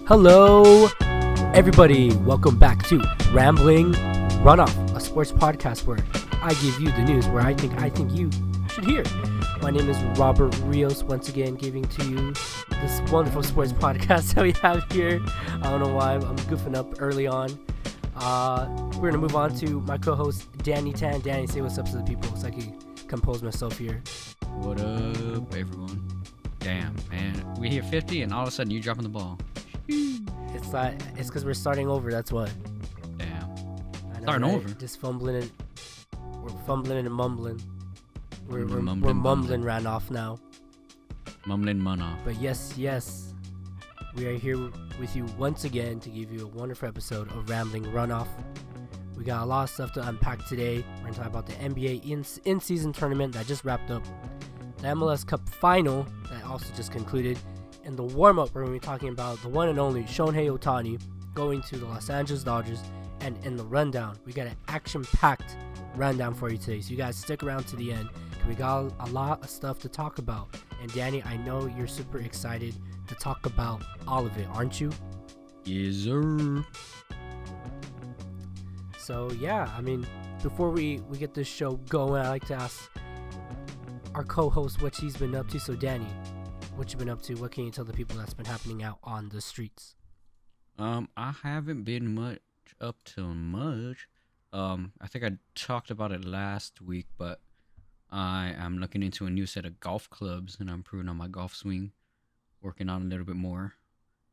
Hello, everybody. Welcome back to Rambling RunOff, a sports podcast where I give you the news where I think you should hear. My name is Robert Rios, once again giving to you this wonderful sports podcast that we have here. I don't know why I'm goofing up early on. We're gonna move on to my co-host Danny Tan. Danny, say what's up to the people so I can compose myself here. What up, everyone? Damn, man, we hit 50 and all of a sudden you dropping the ball. It's because we're starting over. That's what. Damn. Starting over. Just fumbling and we're fumbling and mumbling. We're mumbling RunOff now. Mumbling off. But yes, we are here with you once again to give you a wonderful episode of Rambling RunOff. We got a lot of stuff to unpack today. We're gonna talk about the NBA in-season tournament that just wrapped up, the MLS Cup final that also just concluded, and the warm-up where we're going to be talking about the one and only Shohei Ohtani going to the Los Angeles Dodgers. And in the rundown, we got an action-packed rundown for you today, so you guys stick around to the end because we got a lot of stuff to talk about. And Danny, I know you're super excited to talk about all of it, aren't you? Yes, sir. So yeah, I mean, before we get this show going, I like to ask our co-host what she's been up to. So Danny, what you been up to? What can you tell the people that's been happening out on the streets? I haven't been much up to much. I think I talked about it last week, but I am looking into a new set of golf clubs and I'm improving on my golf swing, working on a little bit more,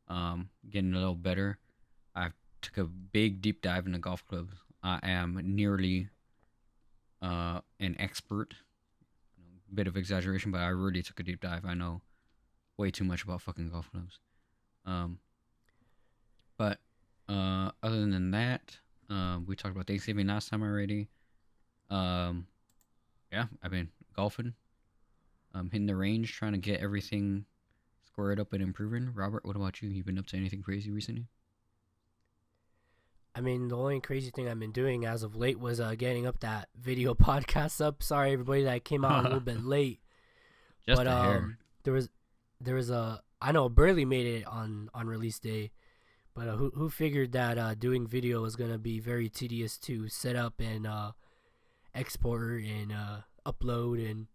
getting a little better. I took a big deep dive into golf clubs. I am nearly an expert. Bit of exaggeration, but I really took a deep dive. I know way too much about fucking golf clubs. But other than that, we talked about Thanksgiving last time already. Yeah, I've been golfing, hitting the range, trying to get everything squared up and improving. Robert, what about you? You been up to anything crazy recently? I mean, the only crazy thing I've been doing as of late was getting up that video podcast up. Sorry, everybody, that came out a little bit late. Just a hair. There was a, I know, barely made it on release day, but who figured that doing video was gonna be very tedious to set up and export and upload and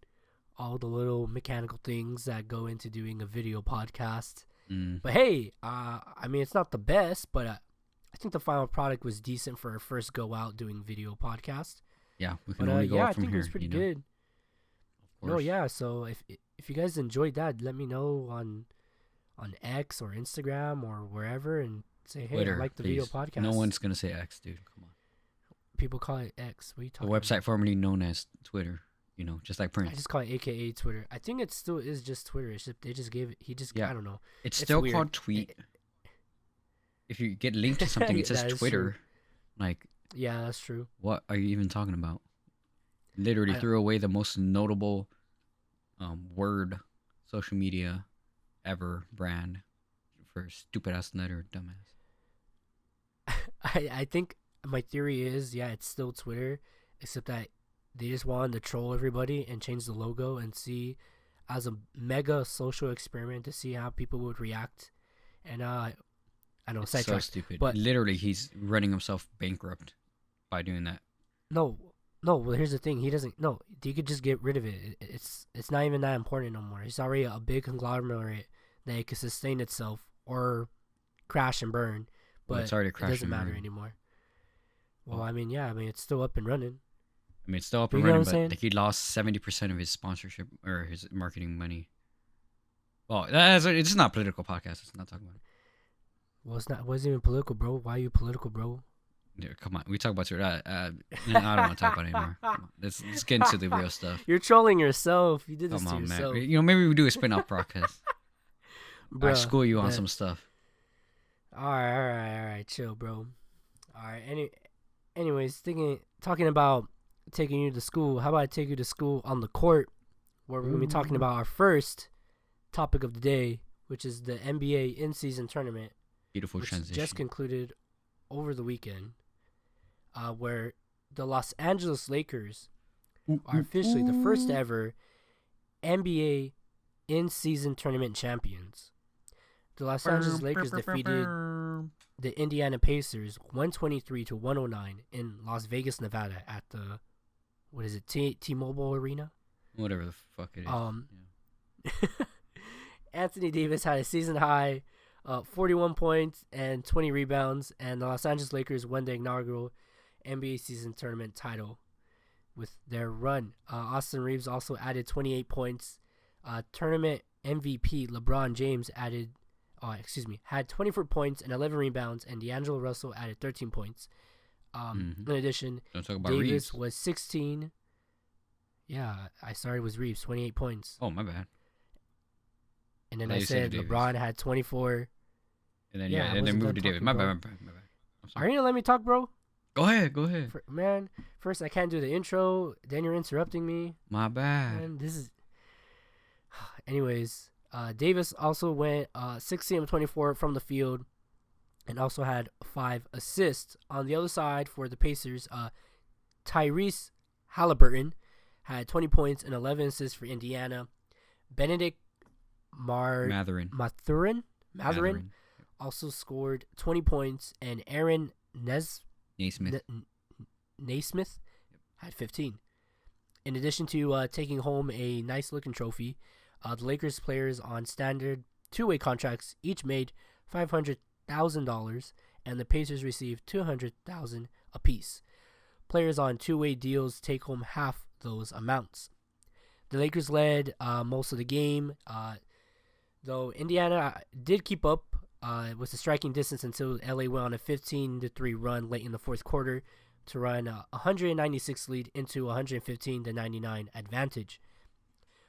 all the little mechanical things that go into doing a video podcast. But hey, I mean, it's not the best, but I think the final product was decent for our first go out doing video podcast. Yeah, we can only go up from here. Yeah, I think it was pretty good. No, yeah. So if you guys enjoyed that, let me know on X or Instagram or wherever, and say, hey, Twitter, I like the please. video podcast. No one's gonna say X, dude. Come on. People call it X. What are you talking The website about? formerly known as Twitter. You know, just like Prince. I just call it AKA Twitter. I think it still is just Twitter. It's just, they just gave it. I don't know. It's still weird. called Tweet. If you get linked to something, it says Twitter. Like, yeah, that's true. What are you even talking about? Literally threw away the most notable word social media ever brand for stupid ass letter dumbass. I think my theory is, yeah, it's still Twitter, except that they just wanted to troll everybody and change the logo and see as a mega social experiment to see how people would react. And I know, it's so stupid. But literally, he's running himself bankrupt by doing that. No. Well, here's the thing. He doesn't. No, you could just get rid of it. It's not even that important no more. It's already a big conglomerate that it could sustain itself or crash and burn. But it's already crashed. It doesn't matter anymore. Well, I mean, yeah. I mean, it's still up and running. I mean, it's still up and running, but like, he lost 70% of his sponsorship or his marketing money. Well, it's not a political podcast. It's not talking about it. Well, it wasn't even political, bro. Why are you political, bro? Yeah, come on. We talk about your I don't want to talk about it anymore. Let's get into the real stuff. You're trolling yourself. You did this to yourself. Man. You know, maybe we do a spin-off podcast. Bruh, I school you on some stuff. All right. Chill, bro. All right. Anyways, talking about taking you to school. How about I take you to school on the court, where we're going to be talking about our first topic of the day, which is the NBA in-season tournament. Beautiful transition. Just concluded over the weekend, where the Los Angeles Lakers are officially the first ever NBA in-season tournament champions. the Los Angeles Lakers defeated the Indiana Pacers 123-109 in Las Vegas, Nevada at the, what is it, T-Mobile Arena? Whatever the fuck it is. Yeah. Anthony Davis had a season high 41 points and 20 rebounds, and the Los Angeles Lakers won the inaugural NBA season tournament title with their run. Austin Reeves also added 28 points. Tournament MVP LeBron James had 24 points and 11 rebounds, and D'Angelo Russell added 13 points. In addition, Don't talk about Davis Reeves. was 16. Yeah, I started with Reeves, 28 points. Oh, my bad. And then I said LeBron had 24. And then, and then moved to Davis. My bad. I'm Are you going to let me talk, bro? Go ahead. Man, first I can't do the intro. Then you're interrupting me. My bad. Man, this is... Anyways, Davis also went 16 of 24 from the field and also had 5 assists. On the other side for the Pacers, Tyrese Halliburton had 20 points and 11 assists for Indiana. Benedict Mathurin also scored 20 points, and Aaron Naismith had 15. In addition to taking home a nice-looking trophy, the Lakers players on standard two-way contracts each made $500,000, and the Pacers received $200,000 apiece. Players on two-way deals take home half those amounts. The Lakers led most of the game, though Indiana did keep up with the striking distance until LA went on a 15-3 run late in the fourth quarter to run a 196 lead into a 115-99 advantage.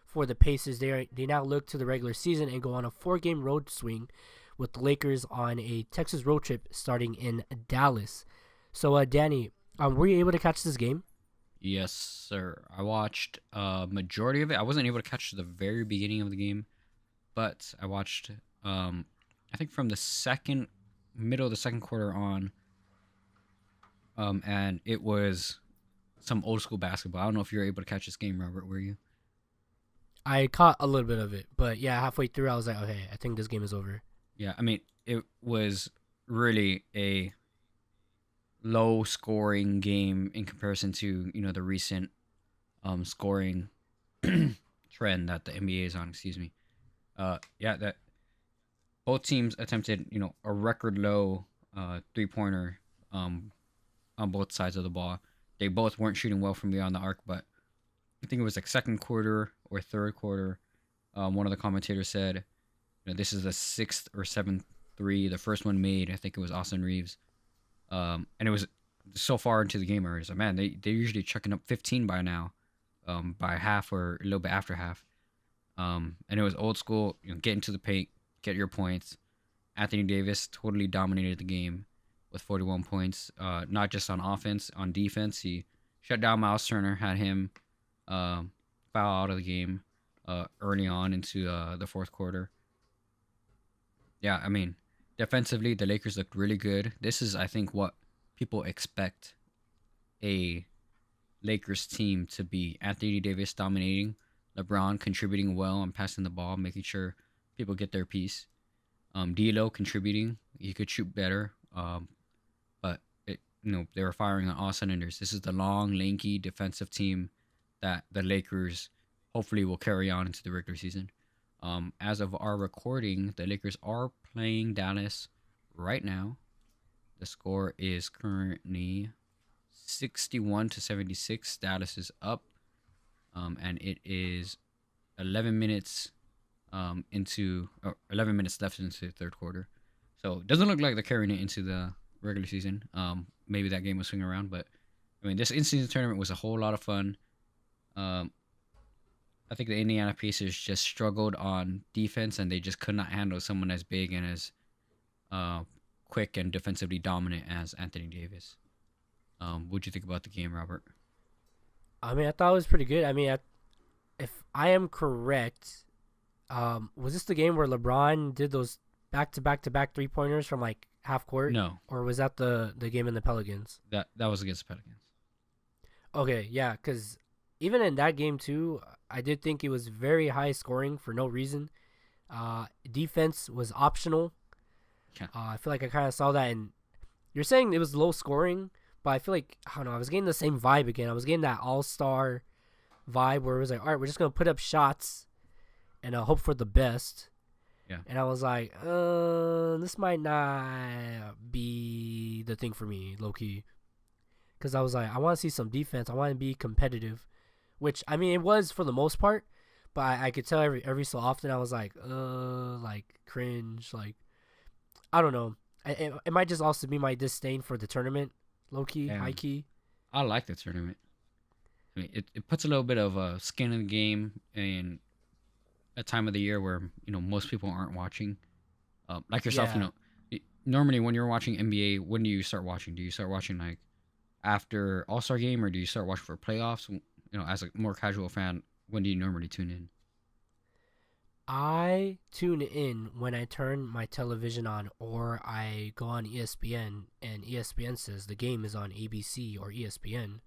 For the Pacers, they now look to the regular season and go on a 4-game road swing with the Lakers on a Texas road trip starting in Dallas. So, Danny, were you able to catch this game? Yes, sir. I watched majority of it. I wasn't able to catch the very beginning of the game, but I watched, I think from the middle of the second quarter on, and it was some old school basketball. I don't know if you were able to catch this game, Robert. Were you? I caught a little bit of it, but yeah, halfway through I was like, okay, I think this game is over. Yeah, I mean, it was really a low-scoring game in comparison to, the recent scoring trend that the NBA is on, excuse me. That both teams attempted, a record low three-pointer on both sides of the ball. They both weren't shooting well from beyond the arc, but I think it was like second quarter or third quarter. One of the commentators said, this is the 6th or 7th three. The first one made, I think it was Austin Reeves. And it was so far into the game already. So, man, they're usually chucking up 15 by now, by half or a little bit after half. And it was old school, get into the paint, get your points. Anthony Davis totally dominated the game with 41 points, not just on offense, on defense. He shut down Miles Turner, had him foul out of the game early on into the fourth quarter. Yeah, I mean, defensively, the Lakers looked really good. This is, I think, what people expect a Lakers team to be. Anthony Davis dominating, LeBron contributing well and passing the ball, making sure people get their piece. D'Lo contributing. He could shoot better, but they were firing on all cylinders. This is the long, lanky defensive team that the Lakers hopefully will carry on into the regular season. As of our recording, the Lakers are playing Dallas right now. The score is currently 61-76. Dallas is up, and it is 11 minutes 11 minutes left into the third quarter. So it doesn't look like they're carrying it into the regular season. Maybe that game will swing around, but I mean, this in-season tournament was a whole lot of fun. I think the Indiana Pacers just struggled on defense, and they just could not handle someone as big and as quick and defensively dominant as Anthony Davis. What'd you think about the game, Robert? I mean, I thought it was pretty good. I mean, if I am correct, was this the game where LeBron did those back-to-back-to-back three-pointers from, like, half court? No. Or was that the game in the Pelicans? That was against the Pelicans. Okay, yeah, because even in that game, too, I did think it was very high scoring for no reason. Defense was optional. Yeah. I feel like I kind of saw that, and you're saying it was low scoring, but I feel like I don't know. I was getting the same vibe again. I was getting that all-star vibe where it was like, all right, we're just gonna put up shots and hope for the best. Yeah. And I was like, this might not be the thing for me, low key, because I was like, I want to see some defense. I want to be competitive, which I mean it was for the most part, but I could tell every so often I was like cringe, like I don't know. It might just also be my disdain for the tournament, low key, high key. I like the tournament. I mean, it puts a little bit of skin in the game in a time of the year where most people aren't watching. Like yourself, normally when you're watching NBA, when do you start watching? Do you start watching like after All-Star game, or do you start watching for playoffs? As a more casual fan, when do you normally tune in? I tune in when I turn my television on, or I go on ESPN and ESPN says the game is on ABC or ESPN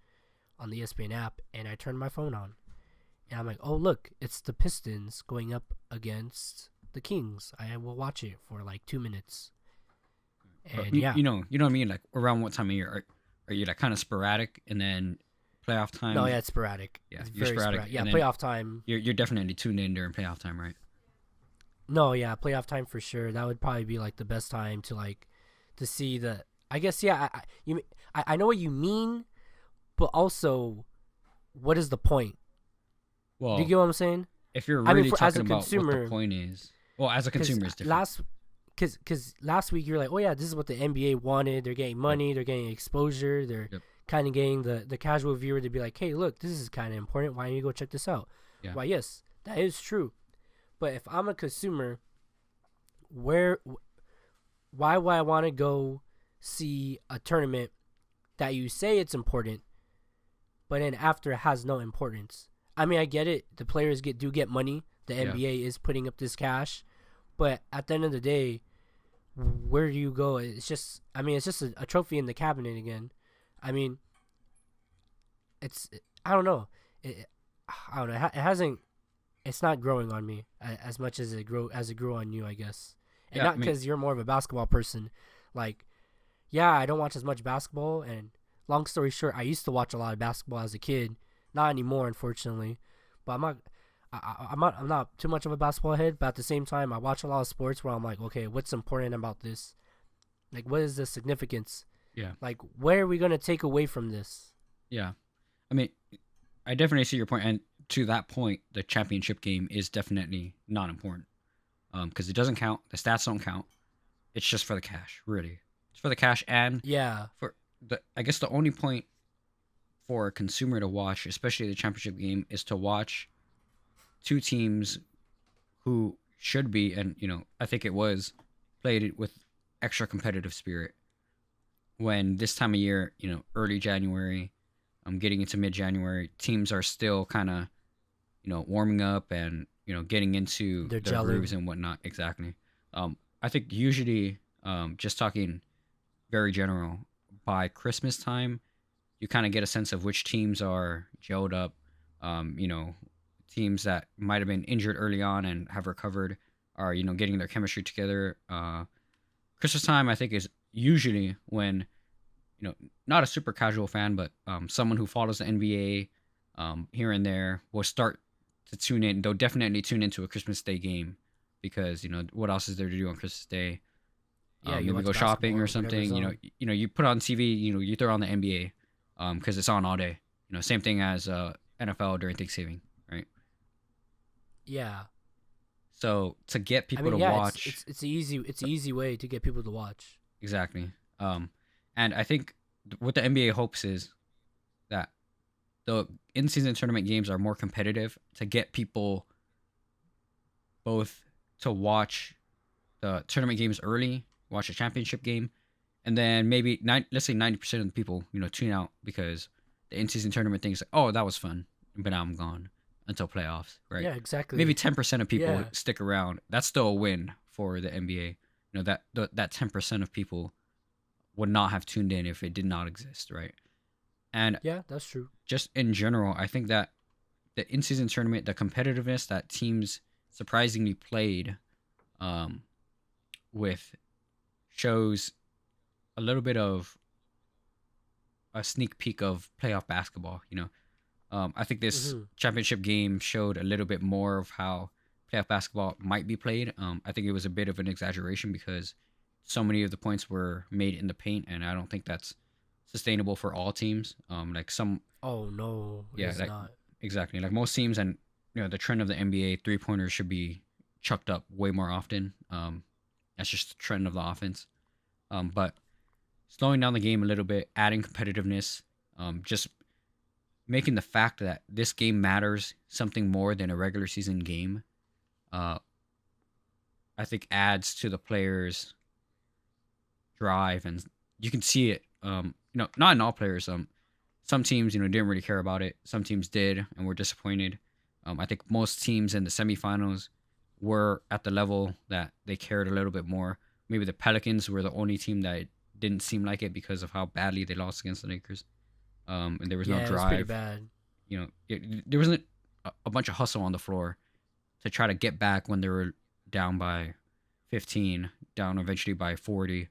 on the ESPN app, and I turn my phone on. And I'm like, oh, look, it's the Pistons going up against the Kings. I will watch it for like 2 minutes. And you know what I mean? Like around what time of year? Are you like kind of sporadic, and then playoff time? No, yeah, it's sporadic. Yeah, it's you're very sporadic. Yeah, playoff time. You're definitely tuned in during playoff time, right? No, yeah, playoff time for sure. That would probably be like the best time to see the. I guess yeah. I know what you mean, but also, what is the point? Well, do you get what I'm saying? If you're really talking about consumer, what the point is, well, as a consumer, it's different. Because last week you're like, oh yeah, this is what the NBA wanted. They're getting money. Yep. They're getting exposure. They're kind of getting the casual viewer to be like, hey, look, this is kind of important. Why don't you go check this out? Yeah. Why, yes, that is true. But if I'm a consumer, why would I want to go see a tournament that you say it's important, but then after it has no importance? I mean, I get it. The players do get money. The NBA is putting up this cash, but at the end of the day, where do you go? It's just a trophy in the cabinet again. I mean, I don't know. I don't know. It hasn't. It's not growing on me as much as it grew on you, I guess. And not because you're more of a basketball person. Like, yeah, I don't watch as much basketball. And long story short, I used to watch a lot of basketball as a kid. Not anymore, unfortunately. But I'm not too much of a basketball head. But at the same time, I watch a lot of sports where I'm like, okay, what's important about this? Like, what is the significance? Yeah. Like, where are we gonna take away from this? Yeah, I mean, I definitely see your point, and to that point, the championship game is definitely not important, because it doesn't count. The stats don't count. It's just for the cash, really. It's for the cash, and for I guess the only point for a consumer to watch, especially the championship game, is to watch two teams who should be, and I think it was played with extra competitive spirit. When this time of year, early January, getting into mid-January, teams are still kind of, warming up and, getting into their grooves and whatnot. Exactly. I think usually, just talking very general, by Christmas time, you kind of get a sense of which teams are gelled up. Teams that might have been injured early on and have recovered are, getting their chemistry together. Christmas time, I think, is usually when, not a super casual fan, but someone who follows the NBA here and there will start to tune in. They'll definitely tune into a Christmas Day game because, what else is there to do on Christmas Day? Maybe go shopping or something. You put on TV, you throw on the NBA because it's on all day. Same thing as NFL during Thanksgiving, right? Yeah. So to get people to watch, it's an easy way to get people to watch. Exactly. And I think what the NBA hopes is that the in-season tournament games are more competitive to get people both to watch the tournament games early, watch a championship game, and then maybe let's say 90% of the people tune out because the in-season tournament things like, oh, that was fun, but now I'm gone until playoffs, right? Yeah, exactly. Maybe 10% of people stick around. That's still a win for the NBA. That 10% of people would not have tuned in if it did not exist, right? And yeah, that's true. Just in general, I think that the in-season tournament, the competitiveness that teams surprisingly played um, with shows a little bit of a sneak peek of playoff basketball. I think this Mm-hmm. championship game showed a little bit more of how playoff basketball might be played. I think it was a bit of an exaggeration because so many of the points were made in the paint, and I don't think that's sustainable for all teams. Like some, Oh no, it yeah, is like not. exactly, like most teams, and the trend of the NBA, 3 pointers should be chucked up way more often. That's just the trend of the offense. But slowing down the game a little bit, adding competitiveness, just making the fact that this game matters something more than a regular season game, uh, I think adds to the players' drive, and you can see it. Not in all players. Some teams, didn't really care about it. Some teams did and were disappointed. I think most teams in the semifinals were at the level that they cared a little bit more. Maybe the Pelicans were the only team that didn't seem like it because of how badly they lost against the Lakers. And there was no Yeah, it was pretty drive. bad. There wasn't a bunch of hustle on the floor to try to get back when they were down by 15, down eventually by 40.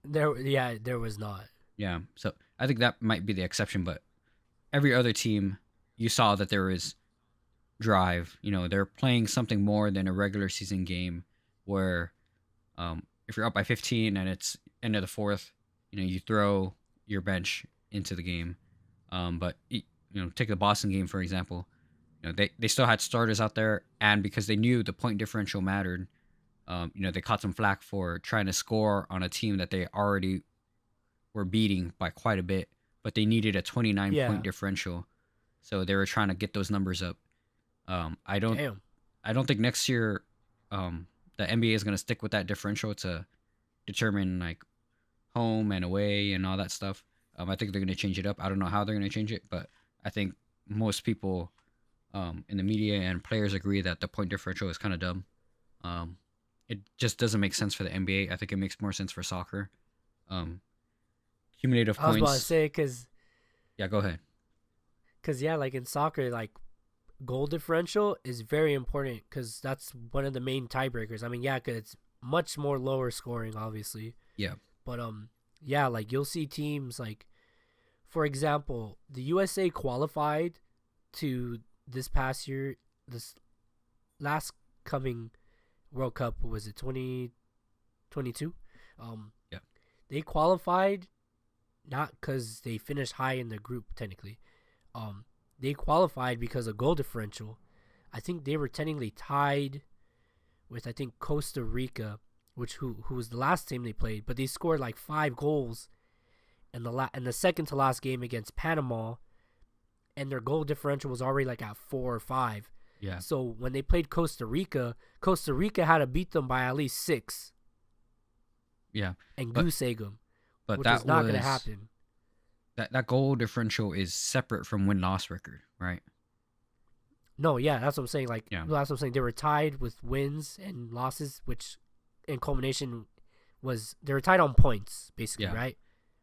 There was not. Yeah, so I think that might be the exception, but every other team, you saw that there was drive. They're playing something more than a regular season game where if you're up by 15 and it's end of the fourth, you throw your bench into the game. But take the Boston game for example. They still had starters out there, and because they knew the point differential mattered, they caught some flack for trying to score on a team that they already were beating by quite a bit, but they needed a 29 Yeah. point differential, so they were trying to get those numbers up. I don't Damn. I don't think next year the NBA is going to stick with that differential to determine like home and away and all that stuff. I think they're going to change it up. I don't know how they're going to change it, but I think most people in the media and players agree that the point differential is kind of dumb. It just doesn't make sense for the NBA. I think it makes more sense for soccer. Cumulative I was about to points. say because Yeah, go ahead. yeah, like in soccer, like goal differential is very important because that's one of the main tiebreakers. I mean, yeah, 'cause it's much more lower scoring, obviously. Yeah. But yeah, like you'll see teams like, for example, the USA qualified to this past year, this last coming World Cup, was it 2022? Yeah. They qualified not because they finished high in the group technically. They qualified because of goal differential. I think they were technically tied with Costa Rica, who was the last team they played, but they scored like 5 goals in the second to last game against Panama, and their goal differential was already like at 4 or 5. Yeah. So when they played Costa Rica had to beat them by at least 6 Yeah. and But goose egg them, but which that is not going to was happen. that goal differential is separate from win-loss record, right? No, yeah, that's what I'm saying. Like, Yeah. that's what I'm saying. They were tied with wins and losses, which in culmination was they were tied on points, basically, Yeah. right?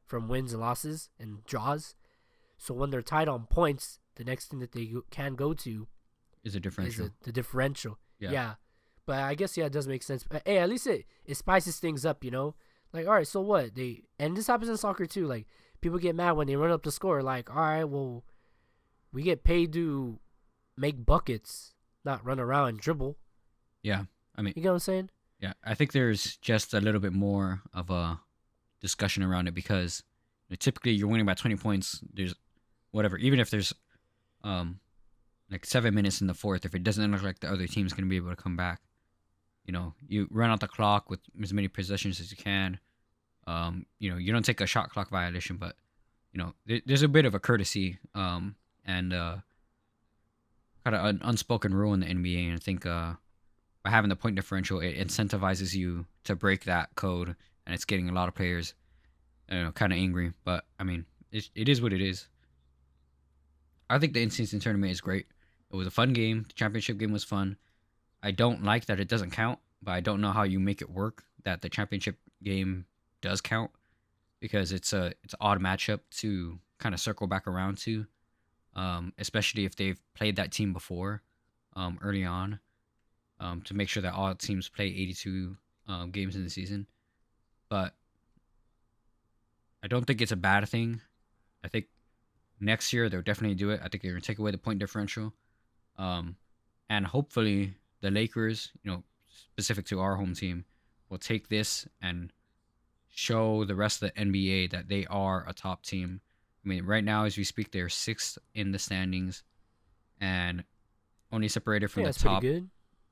From wins and losses and draws. So when they're tied on points, the next thing that they can go to Is a differential. is the differential. Yeah. Yeah. But I guess, yeah, it does make sense. But, hey, at least it spices things up, Like, all right, so what? And this happens in soccer, too. Like, people get mad when they run up the score. Like, all right, well, we get paid to make buckets, not run around and dribble. Yeah. I mean, You get what I'm saying? yeah, I think there's just a little bit more of a discussion around it because typically you're winning by 20 points. There's whatever, even if there's like 7 minutes in the fourth, if it doesn't look like the other team's going to be able to come back, you run out the clock with as many possessions as you can. You don't take a shot clock violation, but there's a bit of a courtesy and kind of an unspoken rule in the NBA, and I think by having the point differential, it incentivizes you to break that code, and it's getting a lot of players, kind of angry. But I mean, it is what it is. I think the in-season tournament is great. It was a fun game. The championship game was fun. I don't like that it doesn't count, but I don't know how you make it work that the championship game does count, because it's an odd matchup to kind of circle back around to, especially if they've played that team before early on. to make sure that all teams play 82 games in the season. But I don't think it's a bad thing. I think next year they'll definitely do it. I think they're going to take away the point differential. And hopefully the Lakers, specific to our home team, will take this and show the rest of the NBA that they are a top team. I mean, right now as we speak, they're 6th in the standings and only separated from the top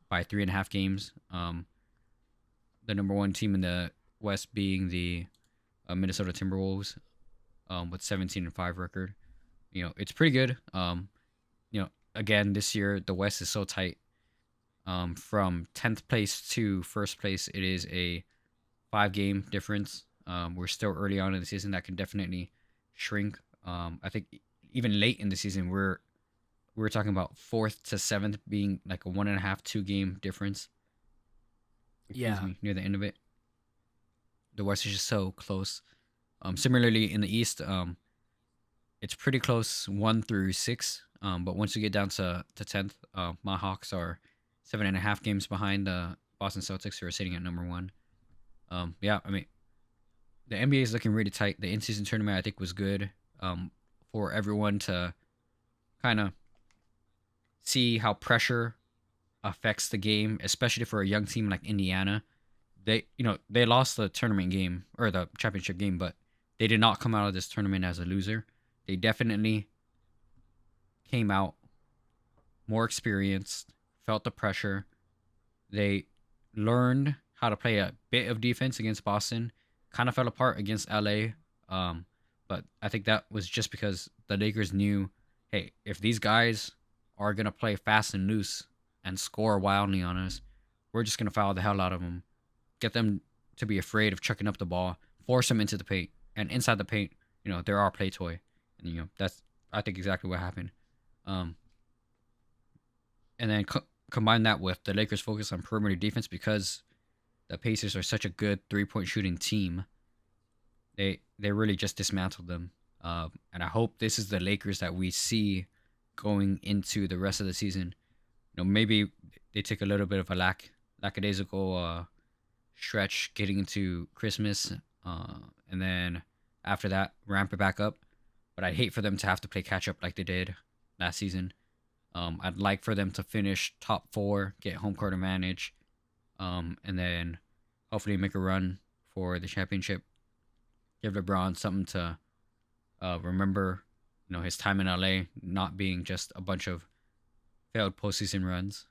by 3.5 games. The number 1 team in the West being the Minnesota Timberwolves, with 17-5 record. It's pretty good. Again, this year the West is so tight. From 10th place to first place, it is a 5-game difference. We're still early on in the season. That can definitely shrink. I think even late in the season, we're talking about 4th to 7th being like a 1.5, 2-game difference. Near the end of it. The West is just so close. Similarly, in the East, it's pretty close 1 through 6. But once you get down to 10th, my Hawks are 7.5 games behind the Boston Celtics, who are sitting at number 1. I mean, the NBA is looking really tight. The in-season tournament, I think, was good for everyone to kind of see how pressure affects the game, especially for a young team like Indiana. They lost the tournament game or the championship game, but they did not come out of this tournament as a loser. They definitely came out more experienced, felt the pressure. They learned how to play a bit of defense against Boston. Kind of fell apart against LA. But I think that was just because the Lakers knew, hey, if these guys are going to play fast and loose and score wildly on us, we're just going to foul the hell out of them. Get them to be afraid of chucking up the ball, force them into the paint. And inside the paint, they're our play toy. And, that's, I think, exactly what happened. And then combine that with the Lakers' focus on perimeter defense, because the Pacers are such a good 3-point shooting team. They really just dismantled them. And I hope this is the Lakers that we see going into the rest of the season. Maybe they take a little bit of a lackadaisical stretch getting into Christmas, and then after that ramp it back up. But I'd hate for them to have to play catch up like they did last season. I'd like for them to finish top 4, get home court advantage, and then hopefully make a run for the championship. Give LeBron something to remember, his time in LA not being just a bunch of failed postseason runs.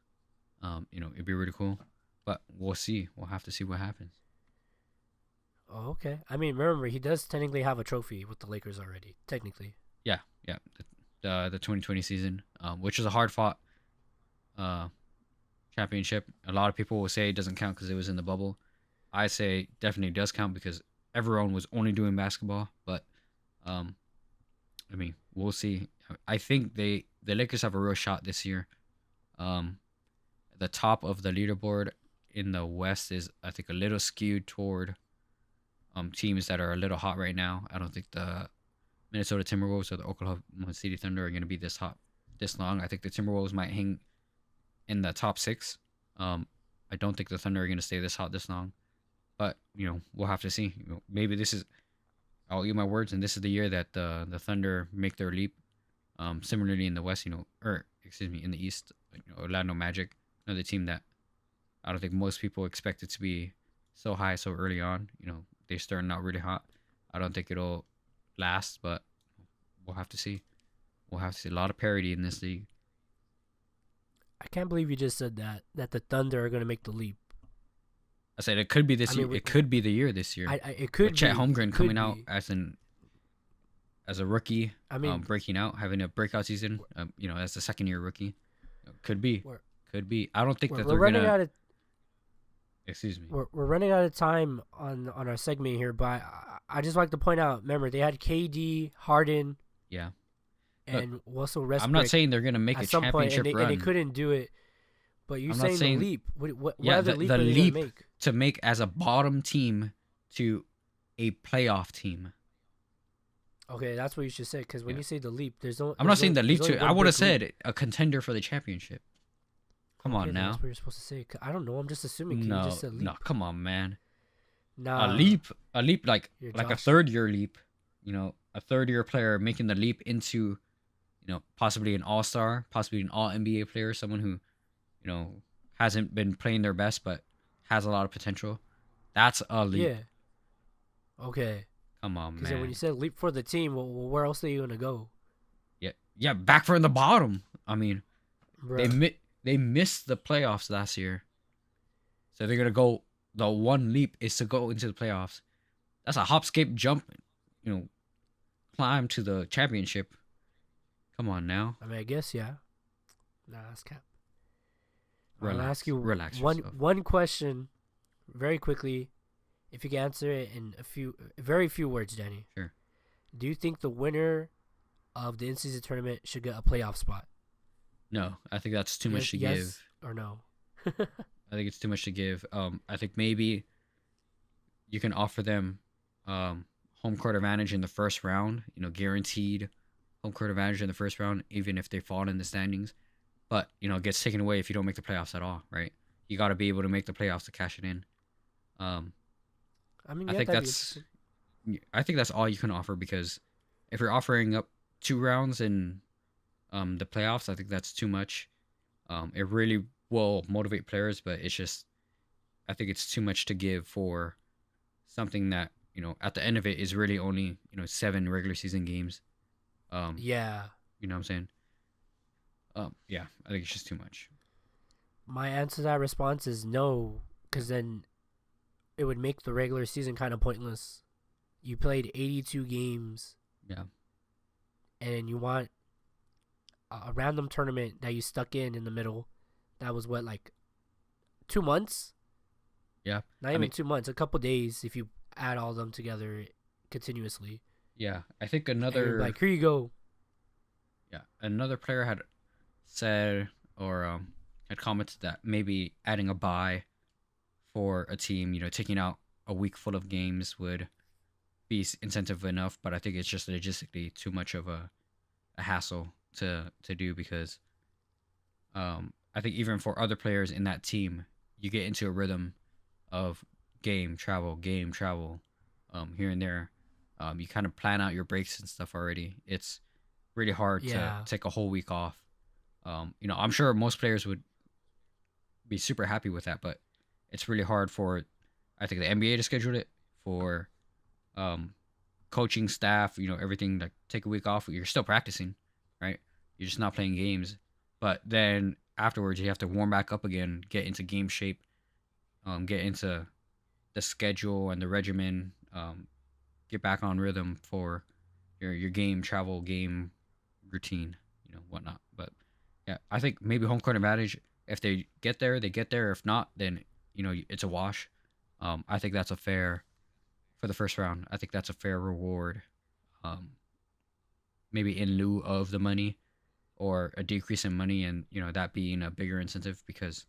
It'd be really cool. But we'll see. We'll have to see what happens. Oh, okay. I mean, remember, he does technically have a trophy with the Lakers already. Technically. Yeah. The 2020 season, which is a hard-fought championship. A lot of people will say it doesn't count because it was in the bubble. I say it definitely does count because everyone was only doing basketball. But, I mean, we'll see. I think the Lakers have a real shot this year. The top of the leaderboard in the West is, I think, a little skewed toward teams that are a little hot right now. I don't think the Minnesota Timberwolves or the Oklahoma City Thunder are going to be this hot this long. I think the Timberwolves might hang in the top 6. I don't think the Thunder are going to stay this hot this long. But, we'll have to see. Maybe this is, I'll eat my words, and this is the year that the Thunder make their leap. Similarly in the West, in the East, Orlando Magic, another team that I don't think most people expect it to be so high so early on. They're starting out really hot. I don't think it'll last, but we'll have to see. We'll have to see a lot of parity in this league. I can't believe you just said that the Thunder are going to make the leap. I said it could be this year. It could be the year this year. It could with Chet be. Holmgren coming out as a rookie. I mean, breaking out, having a breakout season. As a second-year rookie. Could be. Could be. I don't think that they're gonna. Excuse me. We're running out of time on our segment here, but I just like to point out. Remember, they had KD, Harden. Yeah. And also Westbrook. I'm not saying they're gonna make a championship run. And they couldn't do it. But you're saying the leap. What other leap the are they leap gonna make? To make as a bottom team to a playoff team. Okay, that's what you should say. Because when you say the leap, there's no. I'm not saying the leap to. I would have said a contender for the championship. Come Okay, on then now. that's what you're supposed to say. I don't know. I'm just assuming. You No, just said leap. no, come on, man. Nah. A leap You're like a Josh. third year leap. A third year player making the leap into, possibly an all-star, possibly an all NBA player, someone who, hasn't been playing their best but has a lot of potential. That's a leap. Yeah. Okay. Come on, Because when man. you said leap for the team, well, where else are you gonna go, Yeah, yeah, back from the bottom. I mean, bro? they missed the playoffs last year, so they're gonna go. The one leap is to go into the playoffs. That's a hop, skip, jump, climb to the championship. Come on now, I mean, I guess yeah. Nah, that's cap. I'll relax, ask you relax one yourself. one question, very quickly. If you can answer it in very few words, Danny. Sure. Do you think the winner of the in-season tournament should get a playoff spot? No, I think that's too much to yes give. or no? I think it's too much to give. I think maybe you can offer them home court advantage in the first round. Guaranteed home court advantage in the first round, even if they fall in the standings. But it gets taken away if you don't make the playoffs at all, right? You got to be able to make the playoffs to cash it in. I mean, I yeah, think that'd be that's interesting. I think that's all you can offer, because if you're offering up 2 rounds in the playoffs, I think that's too much. It really will motivate players, but it's just, I think it's too much to give for something that, at the end of it is really only 7 regular season games. Yeah. You know what I'm saying? Yeah, I think it's just too much. My answer to that response is no, because then it would make the regular season kind of pointless. You played 82 games. Yeah. And you want a random tournament that you stuck in the middle. That was what, like 2 months? Yeah. Not even 2 months. A couple days if you add all of them together continuously. Yeah, I think And another you're like, here you go. Yeah, another player had said, or had commented that maybe adding a bye for a team, taking out a week full of games would be incentive enough. But I think it's just logistically too much of a hassle to do, because I think even for other players in that team, you get into a rhythm of game travel, here and there. You kind of plan out your breaks and stuff already. It's really hard to take a whole week off. I'm sure most players would be super happy with that, but it's really hard for, I think, the NBA to schedule it, for coaching staff, everything, like take a week off. You're still practicing, right? You're just not playing games. But then afterwards, you have to warm back up again, get into game shape, get into the schedule and the regimen, get back on rhythm for your game travel, game routine, whatnot. But yeah, I think maybe home court advantage. If they get there, they get there. If not, then it's a wash. I think that's a fair for the first round. I think that's a fair reward. Maybe in lieu of the money, or a decrease in money, and that being a bigger incentive, because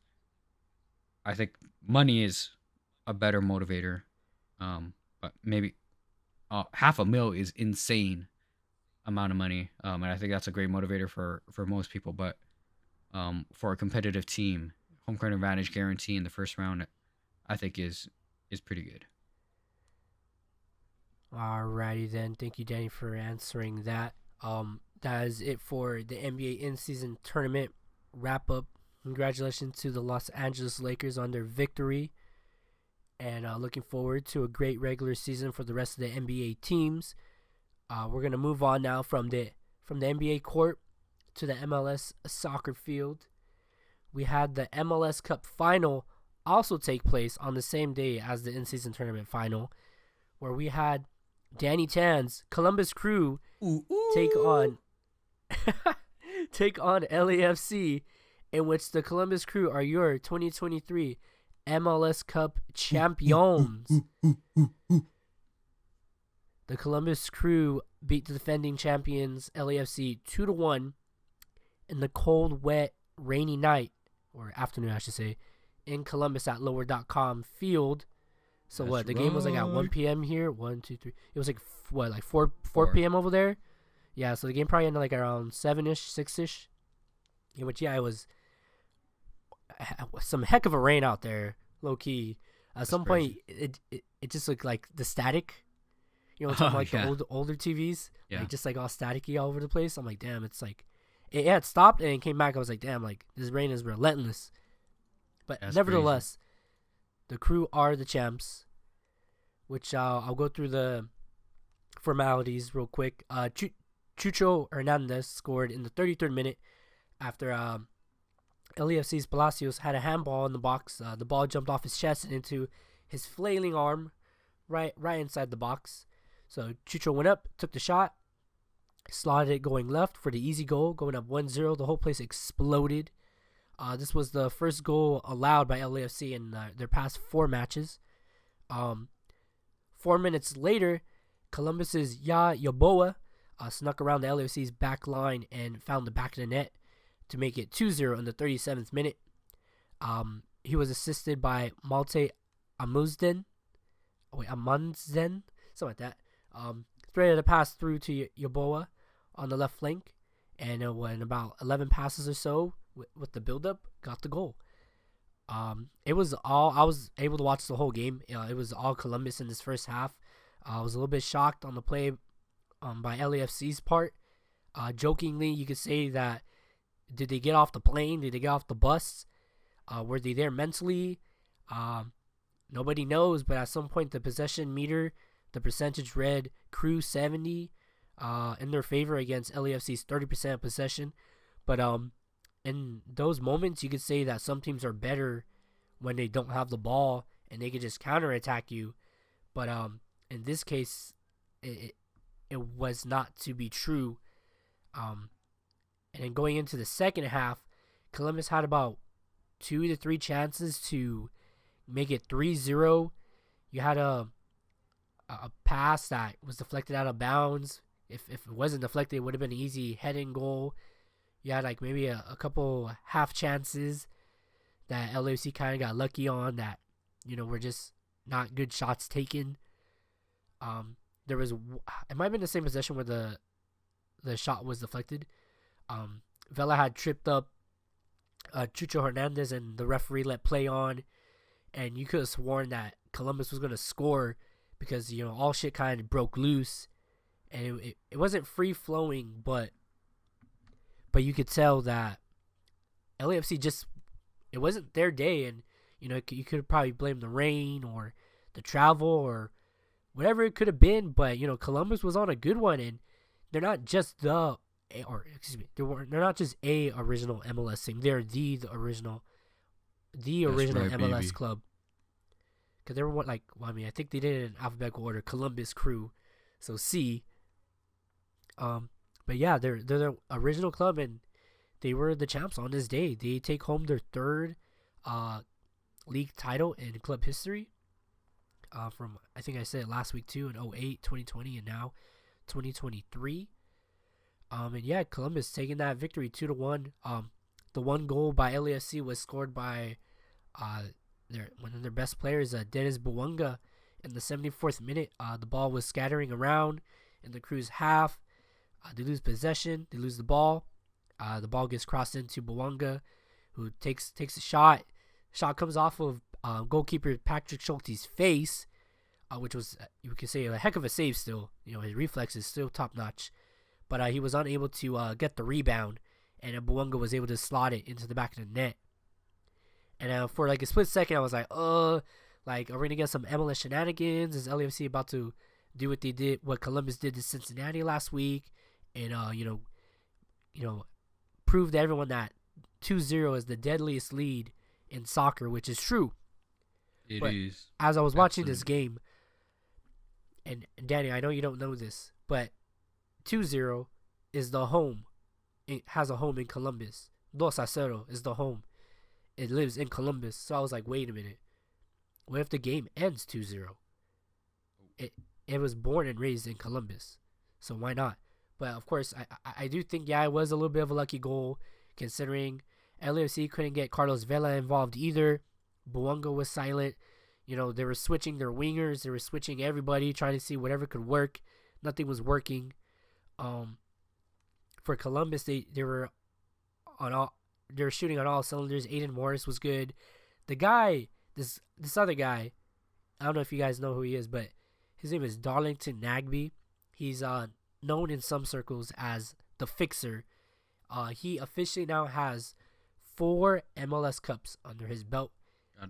I think money is a better motivator. But maybe $500,000 is insane amount of money, and I think that's a great motivator for most people. But for a competitive team, home court advantage guarantee in the first round, I think is pretty good. Alrighty then. Thank you, Danny, for answering that. That is it for the NBA in-season tournament wrap-up. Congratulations to the Los Angeles Lakers on their victory. And looking forward to a great regular season for the rest of the NBA teams. We're going to move on now from the NBA court to the MLS soccer field. We had the MLS Cup final also take place on the same day as the in-season tournament final, where we had Danny Tan's Columbus Crew take on LAFC, in which the Columbus Crew are your 2023 MLS Cup champions. The Columbus Crew beat the defending champions LAFC 2-1 in the cold, wet, rainy night, or afternoon I should say, in Columbus at lower.com field. So That's the game was like at 1 p.m. here. 1, 2, 3. It was like 4 p.m. over there. Yeah, so the game probably ended like around 7ish, 6ish. In which, yeah, it was some heck of a rain out there, low key. At That's some point, crazy. it just looked like the static. You know, talking like Yeah. the older TVs, Yeah. like just like all staticky all over the place. I'm like, damn, it's like it had stopped and it came back. I was like, damn, like this rain is relentless. But That's nevertheless, the Crew are the champs. Which I'll go through the formalities real quick. Chucho Hernandez scored in the 33rd minute after LAFC's Palacios had a handball in the box. The ball jumped off his chest and into his flailing arm right inside the box. So Chucho went up, took the shot, slotted it going left for the easy goal, going up 1-0. The whole place exploded. This was the first goal allowed by LAFC in their past 4 matches. 4 minutes later, Columbus's Yaboa snuck around the LAFC's back line and found the back of the net to make it 2-0 in the 37th minute. He was assisted by Malte Amundsen, something like that. Threaded a pass through to Yaboa on the left flank, and in about 11 passes or so with the build-up, got the goal. It was all, I was able to watch the whole game. It was all Columbus in this first half. I was a little bit shocked on the play by LAFC's part. Jokingly, you could say that, did they get off the plane? Did they get off the bus? Were they there mentally? Nobody knows, but at some point the possession meter, the percentage read Crew 70 in their favor against LAFC's 30% possession. But in those moments, you could say that some teams are better when they don't have the ball and they could just counterattack you. But in this case, it was not to be true. And then going into the second half, Columbus had about 2 to 3 chances to make it 3-0. You had a pass that was deflected out of bounds. If it wasn't deflected, it would have been an easy heading goal. You had like maybe a couple half chances that LAFC kind of got lucky on that, were just not good shots taken. There was, it might have been the same possession where the shot was deflected. Vela had tripped up Chucho Hernandez and the referee let play on, and you could have sworn that Columbus was going to score because, all shit kind of broke loose, and it wasn't free flowing, but you could tell that LAFC just, it wasn't their day, and you could probably blame the rain or the travel or whatever it could have been, but Columbus was on a good one, and they're not just they're not just a original MLS team. They're the original right, MLS baby. club. Because they were I think they did it in alphabetical order. Columbus Crew, so C. But yeah, they're the original club, and they were the champs on this day. They take home their 3rd league title in club history. From, I think I said it last week too, in 2008, 2020, and now 2023. And yeah, Columbus taking that victory 2-1. The one goal by LAFC was scored by one of their best players, Dennis Bouanga, in the 74th minute. The ball was scattering around in the Crew's half. They lose possession. They lose the ball. The ball gets crossed into Bouanga, who takes a shot. Shot comes off of goalkeeper Patrick Schulte's face, which was, you could say, a heck of a save still. His reflex is still top notch. But he was unable to get the rebound, and Bouanga was able to slot it into the back of the net. And for like a split second, I was like, are we going to get some MLS shenanigans? Is LAFC about to do what Columbus did to Cincinnati last week, and prove to everyone that 2-0 is the deadliest lead in soccer, which is true. It But is. as I was watching this Absolutely. game, and Danny, I know you don't know this, but 2-0 is the home. It has a home in Columbus. 2-0 is the home. It lives in Columbus. So I was like, wait a minute. What if the game ends 2-0? It was born and raised in Columbus, so why not? But of course, I do think, it was a little bit of a lucky goal, considering LAFC couldn't get Carlos Vela involved either. Bouanga was silent. They were switching their wingers. They were switching everybody, trying to see whatever could work. Nothing was working. For Columbus, they were on they're shooting on all cylinders. Aiden Morris was good. The guy, this other guy, I don't know if you guys know who he is, but his name is Darlington Nagbe. He's known in some circles as the Fixer. He officially now has 4 MLS Cups under his belt.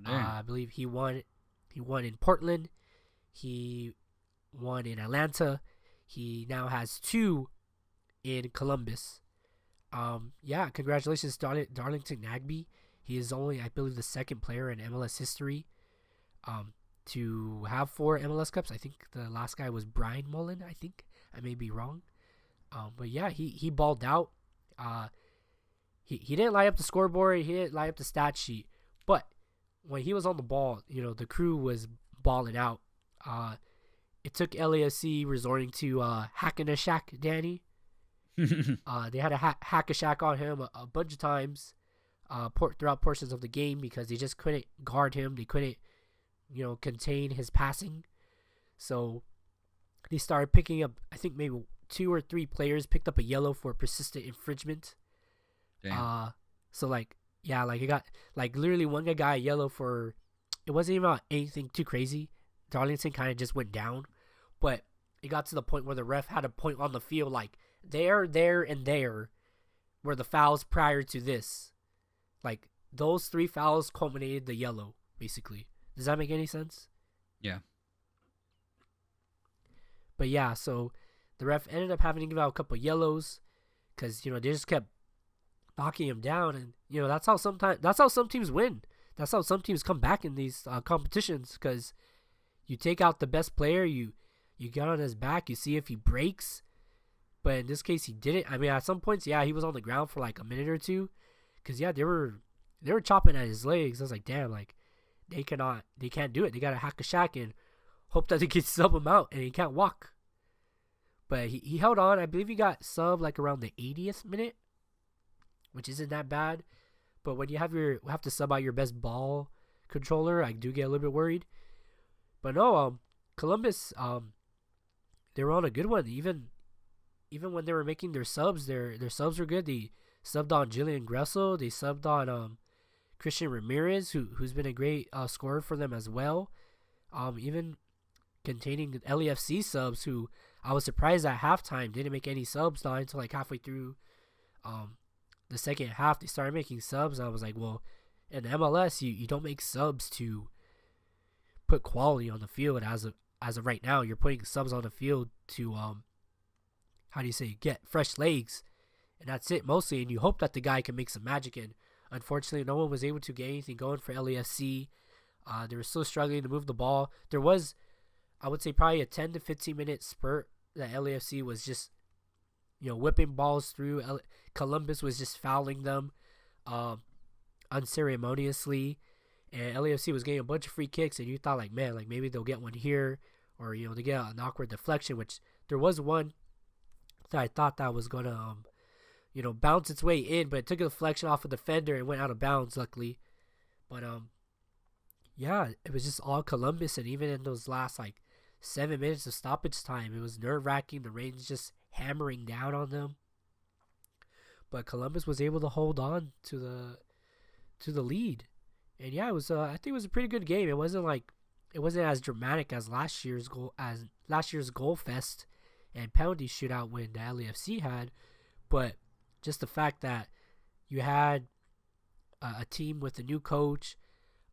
I believe he won in Portland. He won in Atlanta. He now has 2 in Columbus. Congratulations, Darlington Nagbe. He is only, I believe, the second player in MLS history to have 4 MLS Cups. I think the last guy was Brian Mullen, I think. I may be wrong. But yeah, he balled out. He didn't light up the scoreboard. He didn't light up the stat sheet. But when he was on the ball, the crew was balling out. It took LAFC resorting to hacking a shack, Danny. They had a hack a shack on him a bunch of times throughout portions of the game because they just couldn't guard him. They couldn't, contain his passing. So they started picking up, I think maybe 2 or 3 players picked up a yellow for persistent infringement. Damn. It got, literally one guy got a yellow for, it wasn't even anything too crazy. Darlington kind of just went down. But it got to the point where the ref had a point on the field, there, and there were the fouls prior to this. Those 3 fouls culminated the yellow, basically. Does that make any sense? Yeah. But yeah, so the ref ended up having to give out a couple of yellows because, they just kept knocking him down. And, that's how some teams win. That's how some teams come back in these competitions because you take out the best player, you get on his back, you see if he breaks. But in this case, he didn't. I mean, at some points, he was on the ground for a minute or two. Because, they were chopping at his legs. I was like, damn, they can't do it. They got to hack a shack and hope that they can sub him out and he can't walk. But he held on. I believe he got sub around the 80th minute, which isn't that bad. But when you have to sub out your best ball controller, I do get a little bit worried. But no, Columbus, they were on a good one. Even when they were making their subs were good. They subbed on Jillian Gressel. They subbed on Christian Ramirez, who's been a great scorer for them as well. Even containing LAFC subs, who I was surprised at halftime didn't make any subs not until halfway through the second half. They started making subs. And I was like, well, in the MLS, you don't make subs to put quality on the field as of right now. You're putting subs on the field to get fresh legs, and that's it mostly. And you hope that the guy can make some magic. And unfortunately, no one was able to get anything going for LAFC. They were still struggling to move the ball. There was, I would say, probably a 10 to 15 minute spurt that LAFC was just, whipping balls through. Columbus was just fouling them unceremoniously. And LAFC was getting a bunch of free kicks, and you thought, maybe they'll get one here, or, they get an awkward deflection, which there was one that I thought that was going to, bounce its way in, but it took a deflection off a defender and went out of bounds, luckily. But, it was just all Columbus, and even in those last, 7 minutes of stoppage time, it was nerve-wracking. The rain's just hammering down on them. But Columbus was able to hold on to the lead. And it was I think it was a pretty good game. It wasn't as dramatic as last year's goal fest and penalty shootout when the LAFC had, but just the fact that you had a team with a new coach,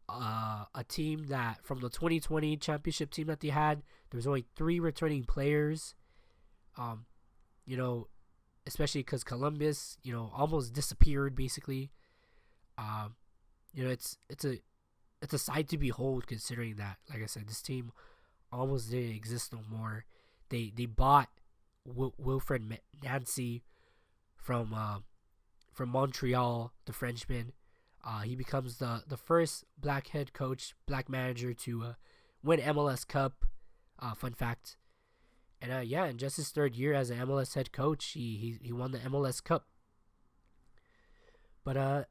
a team that from the 2020 championship team that they had, there was only 3 returning players. Especially because Columbus, almost disappeared basically. It's a sight to behold, considering that, like I said, this team almost didn't exist no more. They bought Wilfred Nancy from Montreal, the Frenchman. He becomes the first black head coach, black manager to win MLS Cup. Fun fact. And in just his 3rd year as an MLS head coach, he won the MLS Cup. But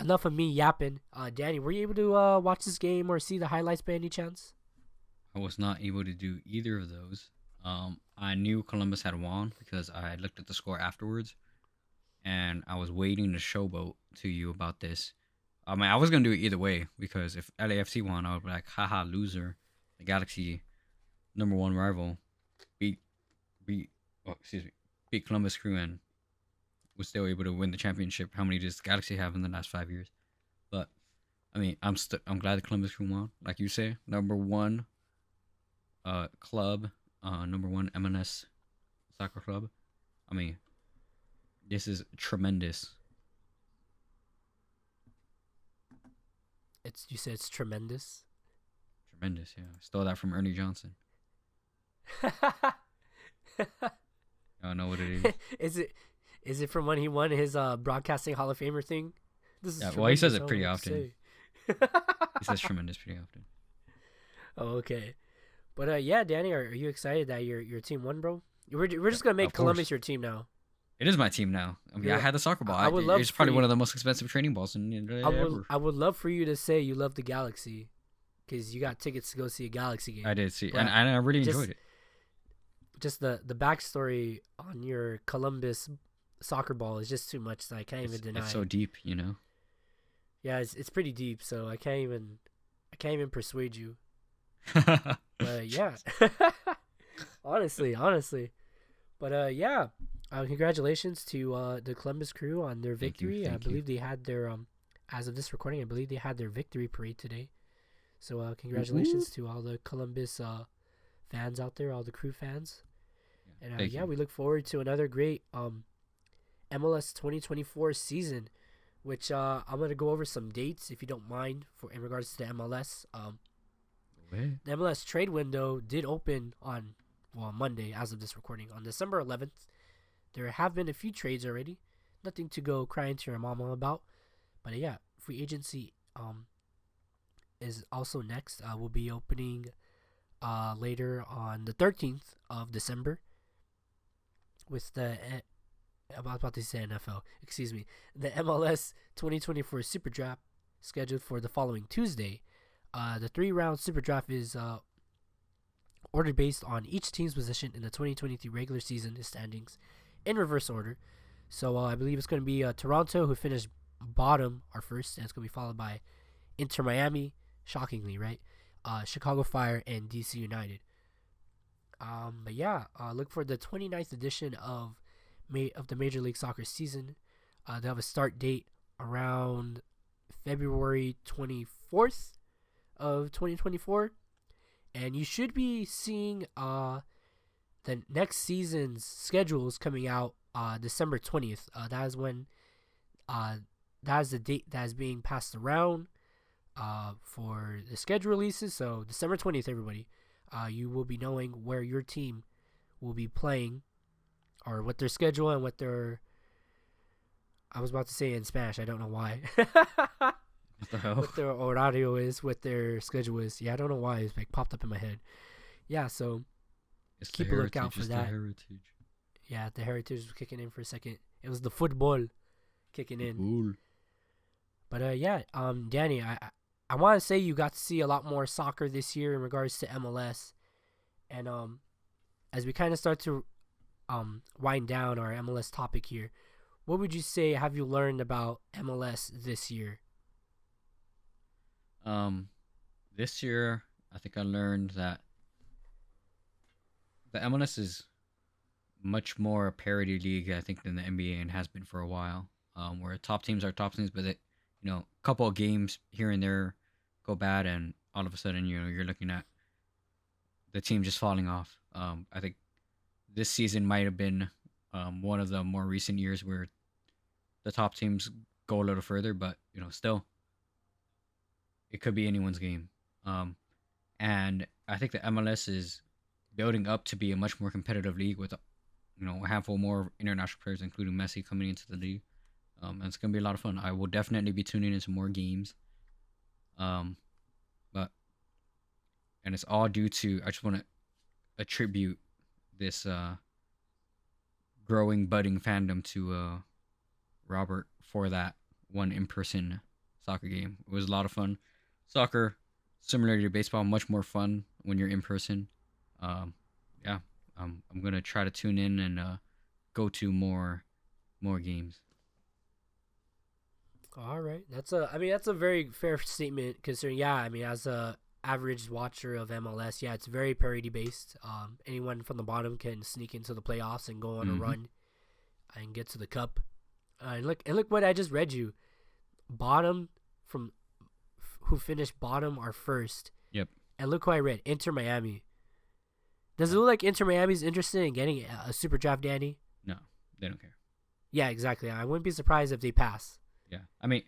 enough of me yapping. Danny, were you able to watch this game or see the highlights by any chance? I was not able to do either of those. I knew Columbus had won because I looked at the score afterwards, and I was waiting to showboat to you about this. I mean, I was gonna do it either way because if LAFC won, I would be like, haha, loser. The Galaxy, #1 rival, beat beat beat Columbus Crew and was still able to win the championship. How many does the Galaxy have in the last 5 years? But I mean, I'm glad the Columbus Crew won. Like you say, #1 club, #1 MLS soccer club. I mean, this is tremendous. You said it's tremendous. Tremendous, yeah. I stole that from Ernie Johnson. I don't know what it is. Is it from when he won his broadcasting Hall of Famer thing? This is Well, he says it pretty often. He says tremendous pretty often. Oh, okay. But yeah, Danny, are you excited that your team won, bro? We're just gonna make Columbus your team now. It is my team now. I mean, I had the soccer ball. I would love. It's probably one of the most expensive training balls ever. I would love for you to say you love the Galaxy, because you got tickets to go see a Galaxy game. I did see, and I really enjoyed it. Just the backstory on your Columbus soccer ball is just too much, so I can't even deny. It's so deep, you know. Yeah, it's pretty deep, so I can't even persuade you. But yeah, honestly. But yeah, congratulations to the Columbus Crew on their victory. Thank you. I believe they had their as of this recording, I believe they had their victory parade today. So congratulations to all the Columbus fans out there, all the Crew fans. And yeah, we look forward to another great MLS 2024 season, which I'm going to go over some dates, if you don't mind, in regards to the MLS. The MLS trade window did open on Monday, as of this recording, on December 11th. There have been a few trades already. Nothing to go crying to your mama about. But yeah, free agency is also next. We'll be opening later on the 13th of December with the I'm about to say NFL. Excuse me. The MLS 2024 Super Draft scheduled for the following Tuesday. The 3-round Super Draft is ordered based on each team's position in the 2023 regular season standings in reverse order. So I believe it's going to be Toronto, who finished bottom, are first, and it's going to be followed by Inter Miami, shockingly, right? Chicago Fire, and DC United. But yeah, look for the 29th edition of the Major League Soccer season. They have a start date around February 24th of 2024, and you should be seeing the next season's schedules coming out December 20th. That is when that is the date that is being passed around for the schedule releases. So December 20th, everybody, you will be knowing where your team will be playing, or what their schedule and what their, I was about to say in Spanish, I don't know why. What the hell? What their horario is, what their schedule is. Yeah, I don't know why. It's like popped up in my head. Yeah, so keep a lookout for that. Yeah, the heritage was kicking in for a second. It was the football kicking in. Cool. But yeah, Danny, I want to say you got to see a lot more soccer this year in regards to MLS, and as we kind of start to wind down our MLS topic here, what would you say have you learned about MLS this year? This year, I think I learned that the MLS is much more a parity league, I think, than the NBA, and has been for a while. Where top teams are top teams, but a couple of games here and there go bad, and all of a sudden, you're looking at the team just falling off. I think this season might have been one of the more recent years where the top teams go a little further, but still, it could be anyone's game. And I think the MLS is building up to be a much more competitive league with a handful more international players, including Messi, coming into the league. And it's gonna be a lot of fun. I will definitely be tuning into more games. And it's all due to, I just want to attribute this growing, budding fandom to Robert for that one in-person soccer game. It was a lot of fun. Soccer, similar to baseball, much more fun when you're in person. Yeah, I'm gonna try to tune in and go to more games. All right, that's a very fair statement considering. Yeah, I mean, as a average watcher of MLS, yeah, it's very parity based. Anyone from the bottom can sneak into the playoffs and go on a Mm-hmm. run and get to the cup. And look what I just read you. Bottom from who finished bottom are first. Yep. And look who I read. Inter Miami. Does it look like Inter Miami's interested in getting a super draft, Danny? No, they don't care. Yeah, exactly. I wouldn't be surprised if they pass. Yeah, I mean,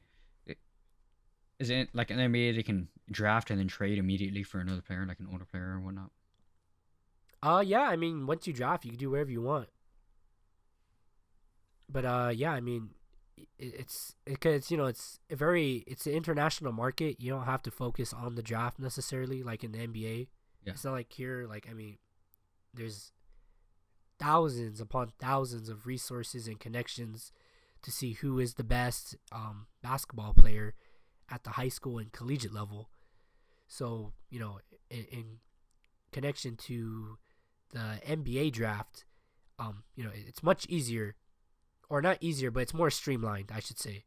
is it like an NBA they can draft and then trade immediately for another player, like an older player or whatnot? Yeah. I mean, once you draft, you can do whatever you want. But yeah. I mean, it's because it's an international market. You don't have to focus on the draft necessarily, like in the NBA. Yeah. It's not like here. Like I mean, there's thousands upon thousands of resources and connections to see who is the best basketball player at the high school and collegiate level. So, in connection to the NBA draft, it's much easier, or not easier, but it's more streamlined, I should say.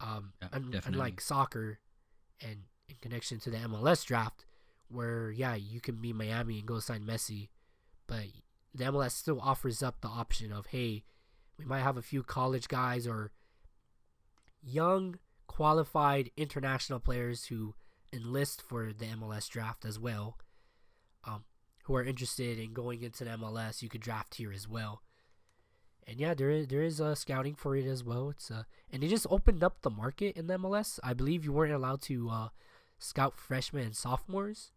Definitely. Unlike soccer and in connection to the MLS draft, where, yeah, you can be Miami and go sign Messi, but the MLS still offers up the option of, hey, we might have a few college guys or young, qualified international players who enlist for the MLS draft as well, who are interested in going into the MLS. You could draft here as well. And yeah, there is scouting for it as well. And they just opened up the market in the MLS. I believe you weren't allowed to scout freshmen and sophomores,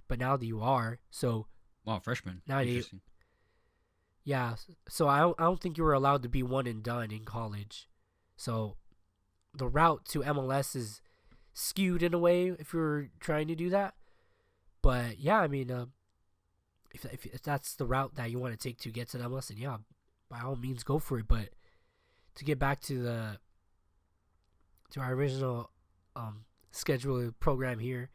but now that you are, so Wow, freshman. now Interesting. yeah, so I don't think you were allowed to be one and done in college. So the route to MLS is skewed in a way if you're trying to do that. But yeah, I mean, if that's the route that you want to take to get to the MLS, then yeah, by all means go for it. But to get back to our original scheduled program here,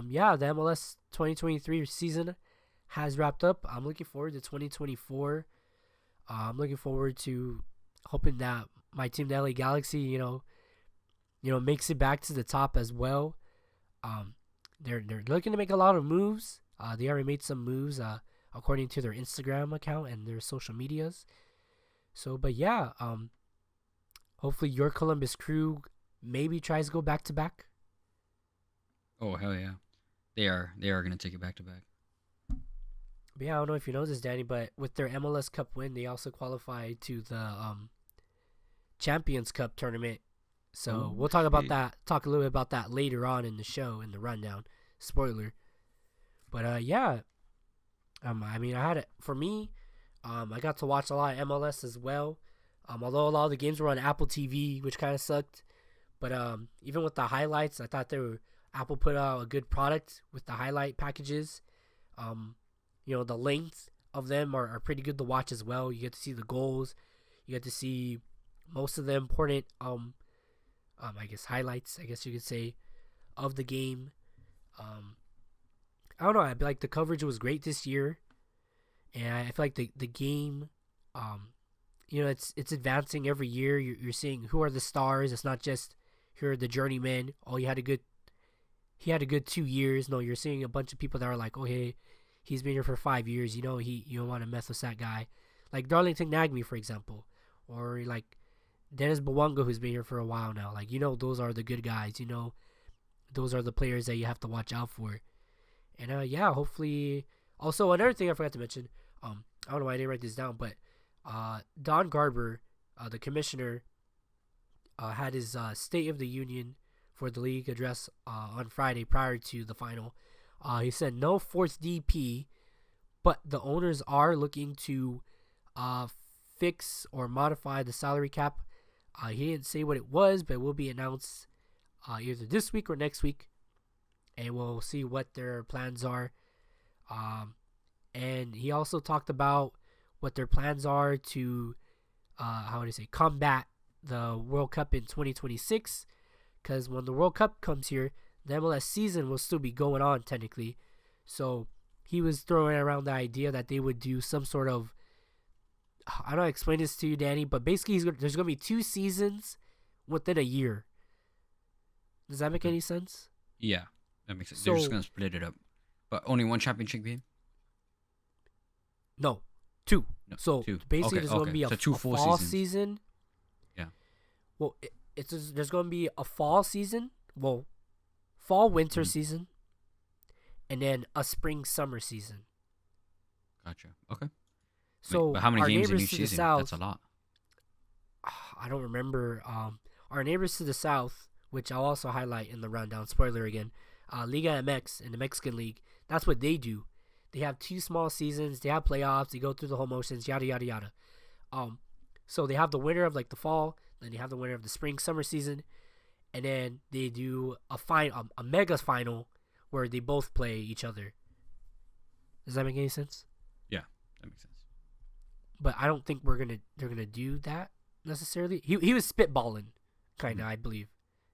yeah, the MLS 2023 season has wrapped up. I'm looking forward to 2024. I'm looking forward to hoping that my team, the LA Galaxy, makes it back to the top as well. They're looking to make a lot of moves. They already made some moves, according to their Instagram account and their social medias. So, but yeah, hopefully your Columbus Crew maybe tries to go back to back. Oh hell yeah, they are gonna take it back to back. But yeah, I don't know if you know this, Danny, but with their MLS Cup win, they also qualified to the Champions Cup tournament. So we'll talk about that. Talk a little bit about that later on in the show in the rundown. Spoiler. But yeah, I mean, for me, I got to watch a lot of MLS as well. Although a lot of the games were on Apple TV, which kind of sucked. But even with the highlights, I thought Apple put out a good product with the highlight packages. The length of them are pretty good to watch as well. You get to see the goals. You get to see most of the important, I guess, highlights, I guess you could say, of the game. I don't know. I feel like the coverage was great this year. And I feel like the game, it's advancing every year. You're seeing who are the stars. It's not just here are the journeymen. Oh, he had a good 2 years. No, you're seeing a bunch of people that are like, oh, hey, he's been here for 5 years. You don't want to mess with that guy. Like Darlington Nagbe, for example. Or like Dennis Bawanga, who's been here for a while now. Like, those are the good guys. Those are the players that you have to watch out for. And yeah, hopefully. Also, another thing I forgot to mention. I don't know why I didn't write this down, but Don Garber, the commissioner, had his State of the Union for the league address on Friday prior to the final. He said no fourth DP, but the owners are looking to fix or modify the salary cap. He didn't say what it was, but it will be announced either this week or next week, and we'll see what their plans are. And he also talked about what their plans are to, combat the World Cup in 2026. Because when the World Cup comes here, the MLS season will still be going on technically. So he was throwing around the idea that they would do some sort of, I don't know how to explain this to you, Danny, but basically there's going to be 2 seasons within a year. Does that make any sense? Yeah, that makes sense. So, They're just gonna split it up, but only one championship game. no, 2. No, So 2. basically, Okay, there's going to be so a 2 full fall seasons. season. Yeah. Well, there's going to be a fall season. Well, fall winter Mhm. season, and then a spring summer season. Gotcha. Okay. So But how many our games in neighbors each to the season? south, That's a lot. I don't remember. Our neighbors to the south, which I'll also highlight in the rundown. Spoiler again. Liga MX in the Mexican League. That's what they do. They have 2 small seasons. They have playoffs. They go through the whole motions. Yada yada yada. So they have the winner of like the fall, then they have the winner of the spring summer season, and then they do a mega final where they both play each other. Does that make any sense? Yeah, that makes sense. But I don't think they're gonna do that necessarily. He was spitballing, kinda, I believe.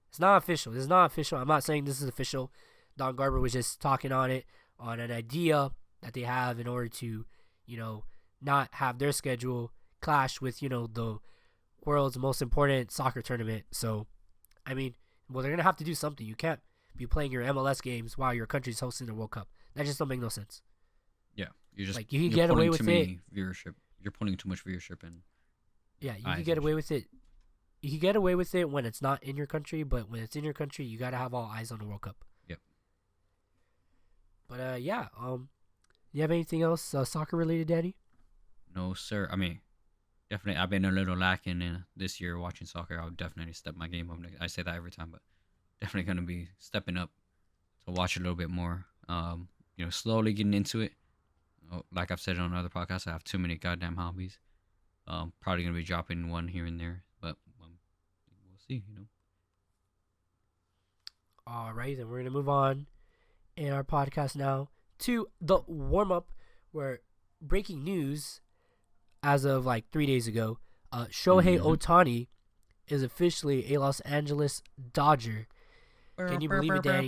It's not official. This is not official. I'm not saying this is official. Don Garber was just talking on an idea that they have in order to, not have their schedule clash with, the world's most important soccer tournament. So, I mean, well, they're gonna have to do something. You can't be playing your MLS games while your country's hosting the World Cup. That just don't make no sense. Yeah, you're just Like, you can you're get away pulling with too it. many viewership. You're pulling too much viewership in. Yeah, you I can get away see. with it. You can get away with it when it's not in your country, but when it's in your country, you gotta have all eyes on the World Cup. Yep. But yeah, you have anything else soccer related, Danny? No, sir. I mean, definitely. I've been a little lacking in this year watching soccer. I'll definitely step my game up. I say that every time, but definitely gonna be stepping up to watch a little bit more. Slowly getting into it. Like I've said on other podcasts, I have too many goddamn hobbies. Probably gonna be dropping one here and there, but we'll see. All right, then we're gonna move on in our podcast now to the warm up, where breaking news as of like 3 days ago, Shohei Ohtani is officially a Los Angeles Dodger. Can you believe it, Danny?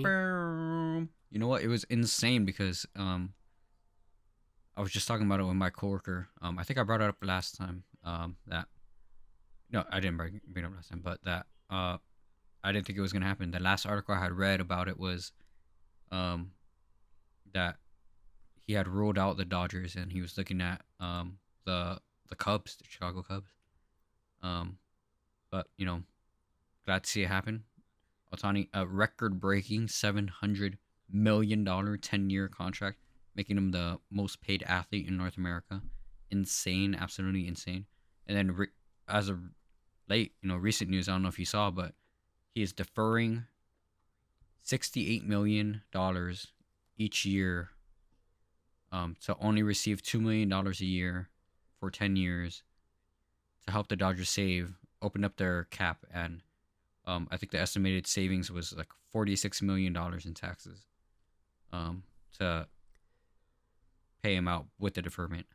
You know what? It was insane because I was just talking about it with my coworker. I think I brought it up last time. No, I didn't bring it up last time, but that I didn't think it was gonna happen. The last article I had read about it was that he had ruled out the Dodgers and he was looking at the Cubs, the Chicago Cubs. But glad to see it happen. Ohtani, a record-breaking $700 million 10-year contract, making him the most paid athlete in North America. Insane, absolutely insane. And then as of late, recent news, I don't know if you saw, but he is deferring $68 million each year to only receive $2 million a year for 10 years to help the Dodgers open up their cap. And I think the estimated savings was like $46 million in taxes to pay him out with the deferment.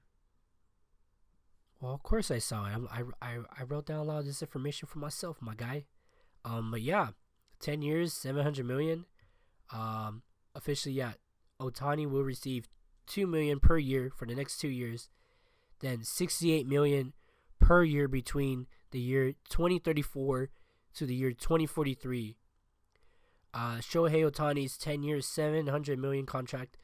Well, of course I saw it. I wrote down a lot of this information for myself, my guy. But yeah, 10 years, 700 million. Officially, yeah, Ohtani will receive $2 million per year for the next 2 years, then $68 million per year between the year 2034 to the year 2043. Shohei Ohtani's 10-year, $700 million contract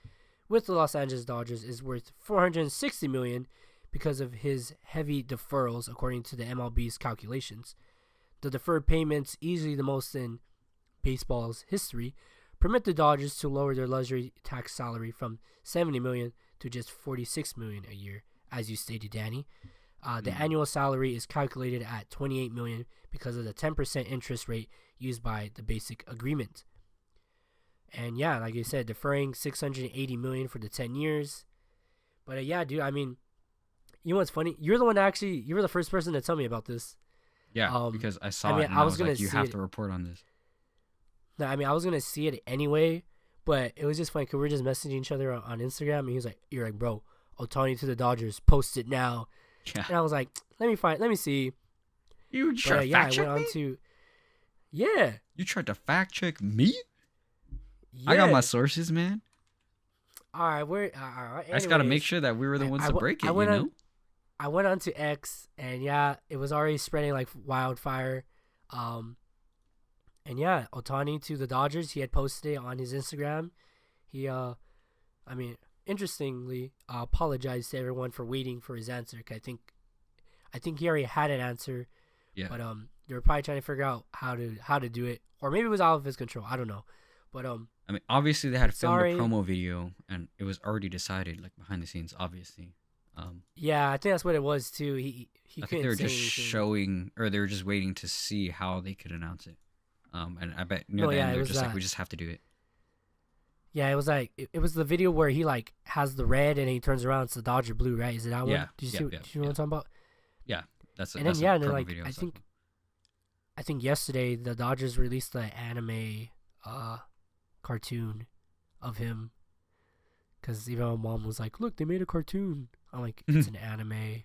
with the Los Angeles Dodgers is worth $460 million because of his heavy deferrals, according to the MLB's calculations. The deferred payments, easily the most in baseball's history, permit the Dodgers to lower their luxury tax salary from $70 million to just $46 million a year, as you stated, Danny. The annual salary is calculated at $28 million because of the 10% interest rate used by the basic agreement. And yeah, like I said, deferring $680 million for the 10 years. But yeah, dude, I mean, you know what's funny? You were the first person to tell me about this. Yeah, because I saw it and I was like, you have to report on this. No, I mean, I was going to see it anyway, but it was just funny because we were just messaging each other on Instagram, and he was like, you're like, bro, Ohtani to the Dodgers, post it now. Yeah. And I was like, let me see. You tried to fact check me? Yeah. You tried to fact check me? Yeah. I got my sources, man. All right, I just got to make sure that we were the ones to break it, I went on to X, and yeah, it was already spreading like wildfire. Um, and yeah, Otani to the Dodgers. He had posted it on his Instagram. He, I mean, interestingly, apologized to everyone for waiting for his answer. 'Cause I think he already had an answer, Yeah. but they were probably trying to figure out how to do it, or maybe it was out of his control. I don't know, but I mean, obviously they had filmed sorry. a promo video, and it was already decided, like behind the scenes, obviously. Yeah, I think that's what it was too. He I couldn't think they were say just anything. showing, or they were just waiting to see how they could announce it. And I bet near No, the yeah, end it they're was just like, that. we just have to do it. Yeah, it was like it was the video where he like has the red and he turns around, it's the Dodger blue, right? Is it that one? Yeah, Did you yeah, see? yeah, Did you know what I'm talking about? Yeah, that's And then that's yeah, a and then promo like video. I think yesterday the Dodgers released the anime cartoon of him, because even my mom was like, "Look, they made a cartoon." I'm like, "It's an anime."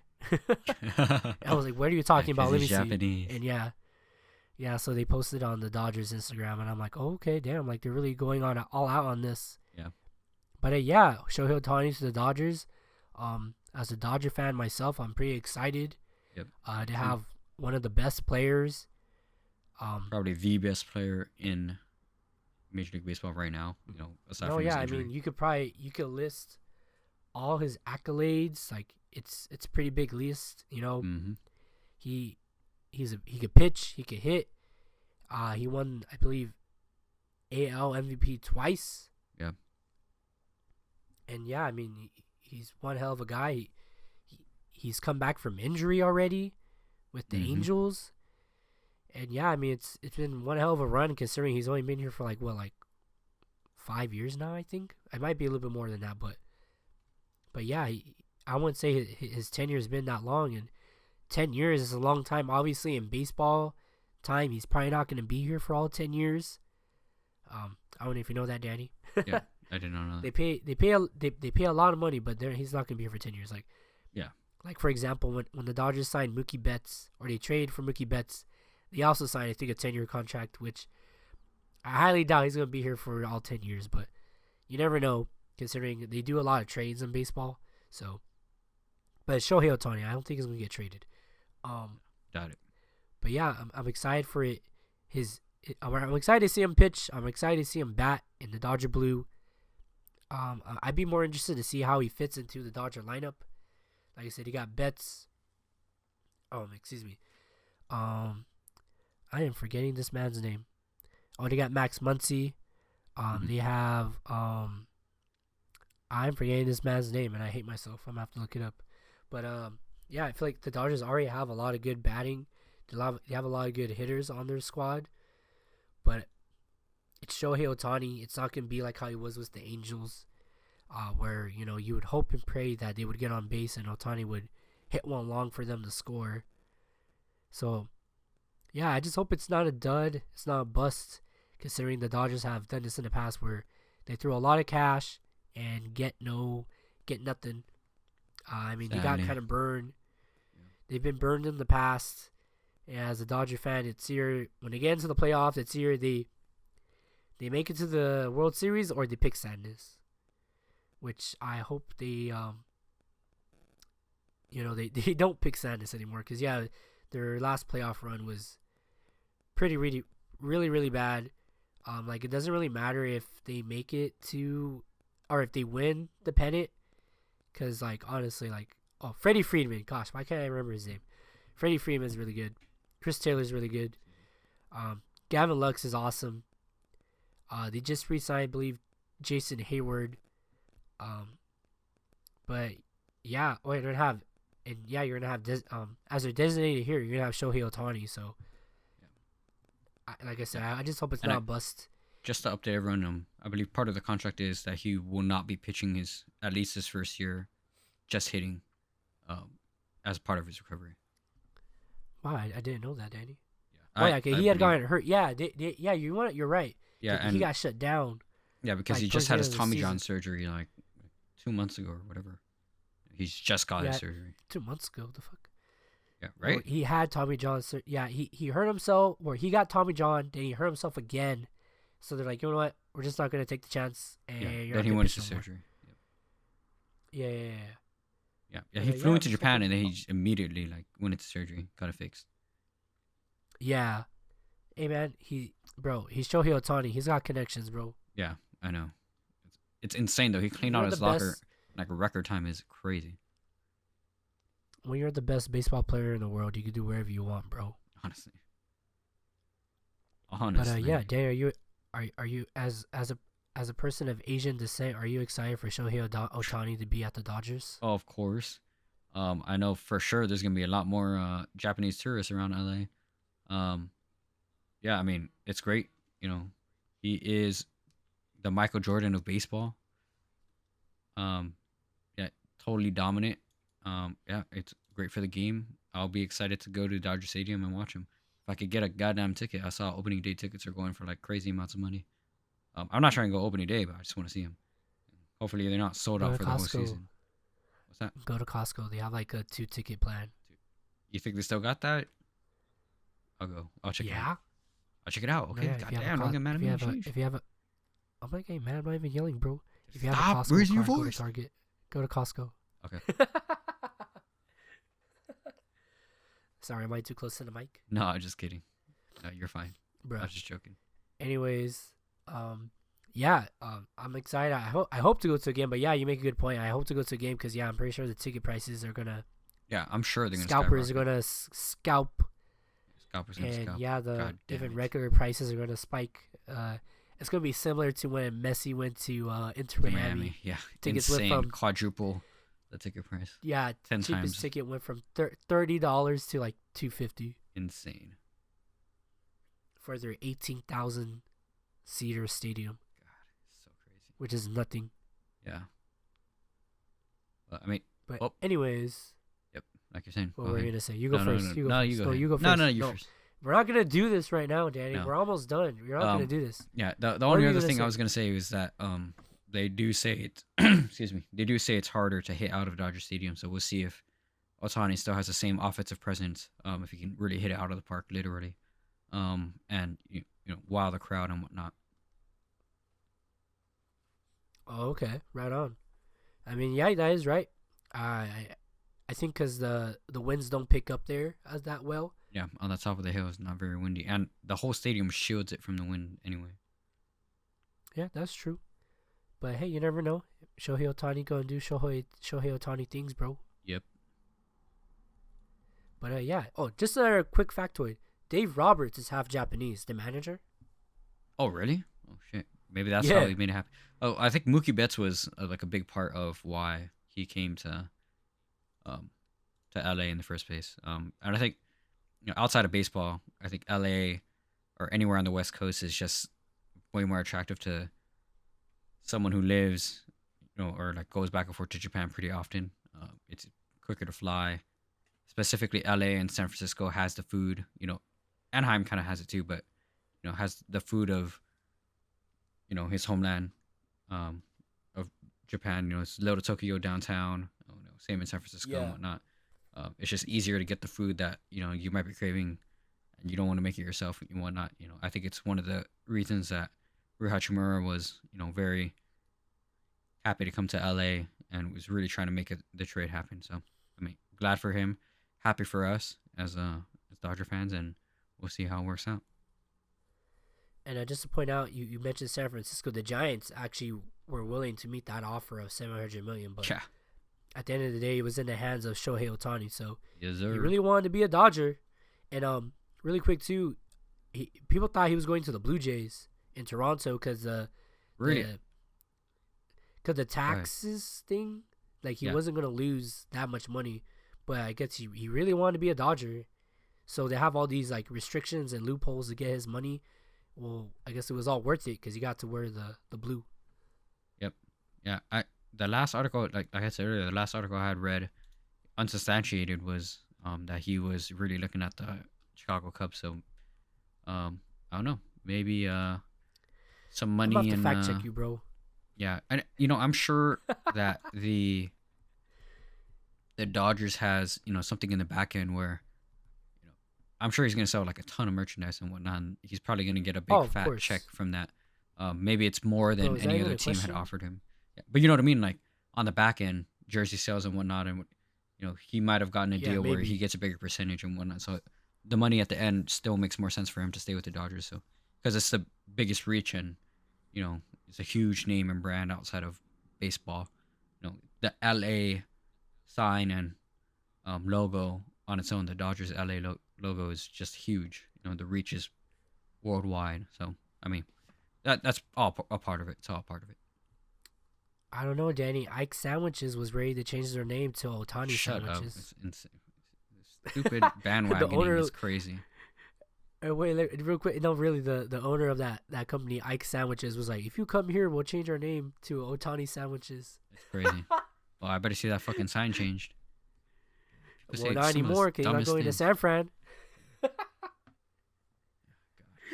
I was like, "What are you talking about? Let me Japanese. see." And yeah. So they posted on the Dodgers Instagram, and I'm like, "Oh, okay, damn!" Like they're really going on all out on this. Yeah. But yeah, Shohei Ohtani to the Dodgers. As a Dodger fan myself, I'm pretty excited. Yep. To have one of the best players. Probably the best player in Major League Baseball right now. You know, aside from his injury. I mean, you could list all his accolades. Like it's a pretty big list. You know, he could pitch, he could hit. He won, I believe, AL MVP twice. Yeah. And yeah, I mean, he's one hell of a guy. He's come back from injury already with the Angels. And yeah, I mean, it's been one hell of a run considering he's only been here for like 5 years now, I think. It might be a little bit more than that, but yeah, I wouldn't say his tenure has been that long, and 10 years is a long time. Obviously, in baseball time, he's probably not going to be here for all 10 years. I don't know if you know that, Danny. Yeah, I did not know that. They pay a lot of money, but he's not going to be here for 10 years. Like, yeah, like for example, when the Dodgers signed Mookie Betts, or they traded for Mookie Betts, they also signed, I think, a 10-year contract, which I highly doubt he's going to be here for all 10 years, but you never know, considering they do a lot of trades in baseball. So, but Shohei Ohtani, I don't think he's going to get traded. Doubt it. But yeah, I'm excited for it. I'm excited to see him pitch. I'm excited to see him bat in the Dodger blue. I'd be more interested to see how he fits into the Dodger lineup. Like I said, he got Betts. Excuse me. I am forgetting this man's name. Oh, they got Max Muncy. They have I'm forgetting this man's name, and I hate myself. I'm gonna have to look it up. But yeah, I feel like the Dodgers already have a lot of good batting. They have a lot of good hitters on their squad. But it's Shohei Ohtani. It's not gonna be like how he was with the Angels, where you would hope and pray that they would get on base and Ohtani would hit one long for them to score. So yeah, I just hope it's not a dud. It's not a bust, considering the Dodgers have done this in the past where they throw a lot of cash and get nothing. I mean, they got kind of burned. They've been burned in the past. And as a Dodger fan, it's either when they get into the playoffs, it's either they make it to the World Series or they pick sadness. Which I hope they they don't pick sadness anymore, because yeah, their last playoff run was really bad. Like, it doesn't really matter if they make it to, or if they win the pennant, because like honestly, like, Freddie Freeman, gosh, why can't I remember his name? Freddie Freeman's really good. Chris Taylor's really good. Gavin Lux is awesome. They just re-signed, I believe, Jason Hayward. But yeah, you're gonna have as their designated here, you're gonna have Shohei Ohtani. So, like I said, I just hope it's not a bust. Just to update everyone, I believe part of the contract is that he will not be pitching at least his first year, just hitting, as part of his recovery. Wow, I didn't know that, Danny. Yeah, okay, he had gotten hurt. Yeah, you're right. Yeah, and he got shut down. Yeah, because he just had his Tommy John surgery like 2 months ago or whatever. He's just got his surgery. 2 months ago, what the fuck? Yeah, right? He had Tommy John. He hurt himself, or he got Tommy John, then he hurt himself again. So they're like, you know what? We're just not going to take the chance. And then he went into surgery. Yep. Yeah, he flew into Japan and then he immediately went into surgery, got it fixed. Yeah. Hey man, he's Shohei Ohtani. He's got connections, bro. Yeah, I know. It's insane though. He cleaned out You're his the locker best. like a record time is crazy. When you're the best baseball player in the world, you can do wherever you want, bro. Honestly. But Honestly. yeah, Dan, are you as a person of Asian descent, are you excited for Shohei Ohtani to be at the Dodgers? Oh, of course. I know for sure there's gonna be a lot more Japanese tourists around LA. Yeah, I mean it's great. You know, he is the Michael Jordan of baseball. Yeah, totally dominant. Yeah, it's great for the game. I'll be excited to go to Dodger Stadium and watch him. If I could get a goddamn ticket, I saw opening day tickets are going for like crazy amounts of money. I'm not trying to go opening day, but I just want to see him. Hopefully, they're not sold Go out to for the whole Costco. season. What's that? Go to Costco. They have like a 2 ticket plan. You think they still got that? I'll go. I'll check it out. Yeah. I'll check it out. No, Okay. yeah, if you have a Goddamn, don't get mad at me. Sheesh. if you have a, I'm not getting mad. I'm not even yelling, bro. If you have a Stop Costco raising your card, go to voice. Target. Go to Costco. Okay. Sorry, am I too close to the mic, No, I'm just kidding. No, you're fine. bro? I was just joking. Anyways, yeah, I'm excited. I hope to go to a game, but yeah, you make a good point. I hope to go to a game because yeah, I'm pretty sure the ticket prices are gonna Yeah, I'm sure they're gonna scalpers are skyrocket. gonna scalp, Scalpers gonna and scalp. yeah, the God damn even it. regular prices are gonna spike. It's gonna be similar to when Messi went to Inter Miami. Yeah, Tickets went insane. from Quadruple the ticket price. yeah, 10 cheapest times. ticket went from $30 to like $250 Insane. for their 18,000 seater stadium, So crazy. which is nothing. Yeah. But, I mean, But Oh. anyways, like you're saying. what go were you ahead. gonna say? You go No, first. no, no, You go no, first. you go No, ahead. you go first. No, no, you first. We're not gonna do this right now, Danny. No. We're almost done. We're not gonna do this. Yeah, the What only were you other gonna thing I say? was gonna say is that they do say it excuse me, they do say it's harder to hit out of Dodger Stadium, so we'll see if Otani still has the same offensive presence, if he can really hit it out of the park literally. And wow the crowd and whatnot. Oh, okay, right on. I mean, yeah, that is right. I think because the winds don't pick up there as that well. Yeah, on the top of the hill is not very windy, and the whole stadium shields it from the wind anyway. Yeah, that's true. But hey, you never know. Shohei Ohtani gonna do Shohei Ohtani things, bro. Yep. But yeah. Oh, just another quick factoid. Dave Roberts is half Japanese. The manager. Oh really? Oh shit. Maybe that's Yeah. how he made it happen. Oh, I think Mookie Betts was like a big part of why he came to LA in the first place. And I think outside of baseball, I think LA or anywhere on the West Coast is just way more attractive to someone who lives, or like goes back and forth to Japan pretty often. It's quicker to fly. Specifically, LA and San Francisco has the food. Anaheim kind of has it too, but has the food of his homeland of Japan. It's little Tokyo downtown. Same in San Francisco and whatnot. It's just easier to get the food that you might be craving, and you don't want to make it yourself and whatnot. I think it's one of the reasons that Rui Hachimura was very happy to come to LA and was really trying to make the trade happen. So I mean, glad for him, happy for us as Dodger fans, and we'll see how it works out. And just to point out, you mentioned San Francisco. The Giants actually were willing to meet that offer of $700 million, but Yeah, at the end of the day, it was in the hands of Shohei Ohtani. So yes, he sir. really wanted to be a Dodger. And really quick too, people thought he was going to the Blue Jays in Toronto because Really? because the taxes thing, like he Yeah. wasn't gonna lose that much money. But I guess he really wanted to be a Dodger. So they have all these like restrictions and loopholes to get his money. Well, I guess it was all worth it because he got to wear the blue. Yep. Yeah. The last article, like I said earlier, the last article I had read, unsubstantiated, was that he was really looking at the Chicago Cubs. So, I don't know, maybe some I'm money about to and fact check you, bro. yeah, and I'm sure that the Dodgers has something in the back end where I'm sure he's gonna sell like a ton of merchandise and whatnot. And he's probably gonna get a big Oh, of fat course. check from that. Maybe it's more than Bro, is that any even other a team had question? offered him. Yeah. But you know what I mean? Like on the back end, jersey sales and whatnot, and he might have gotten a Yeah, deal where maybe. he gets a bigger percentage and whatnot. So the money at the end still makes more sense for him to stay with the Dodgers. So because it's the biggest reach and it's a huge name and brand outside of baseball. The LA sign and logo on its own, the Dodgers LA logo is just huge. The reach is worldwide. So I mean, that's all a part of it. It's all part of it. I don't know, Danny. Ike Sandwiches was ready to change their name to Ohtani Shut Sandwiches. up! It's insane. Stupid bandwagoning is crazy. Wait, real quick. No, really, the owner of that company, Ike Sandwiches, was like, if you come here, we'll change our name to Ohtani Sandwiches. It's crazy. Well, I better see that fucking sign changed. Well, not anymore, because I'm going to San Fran.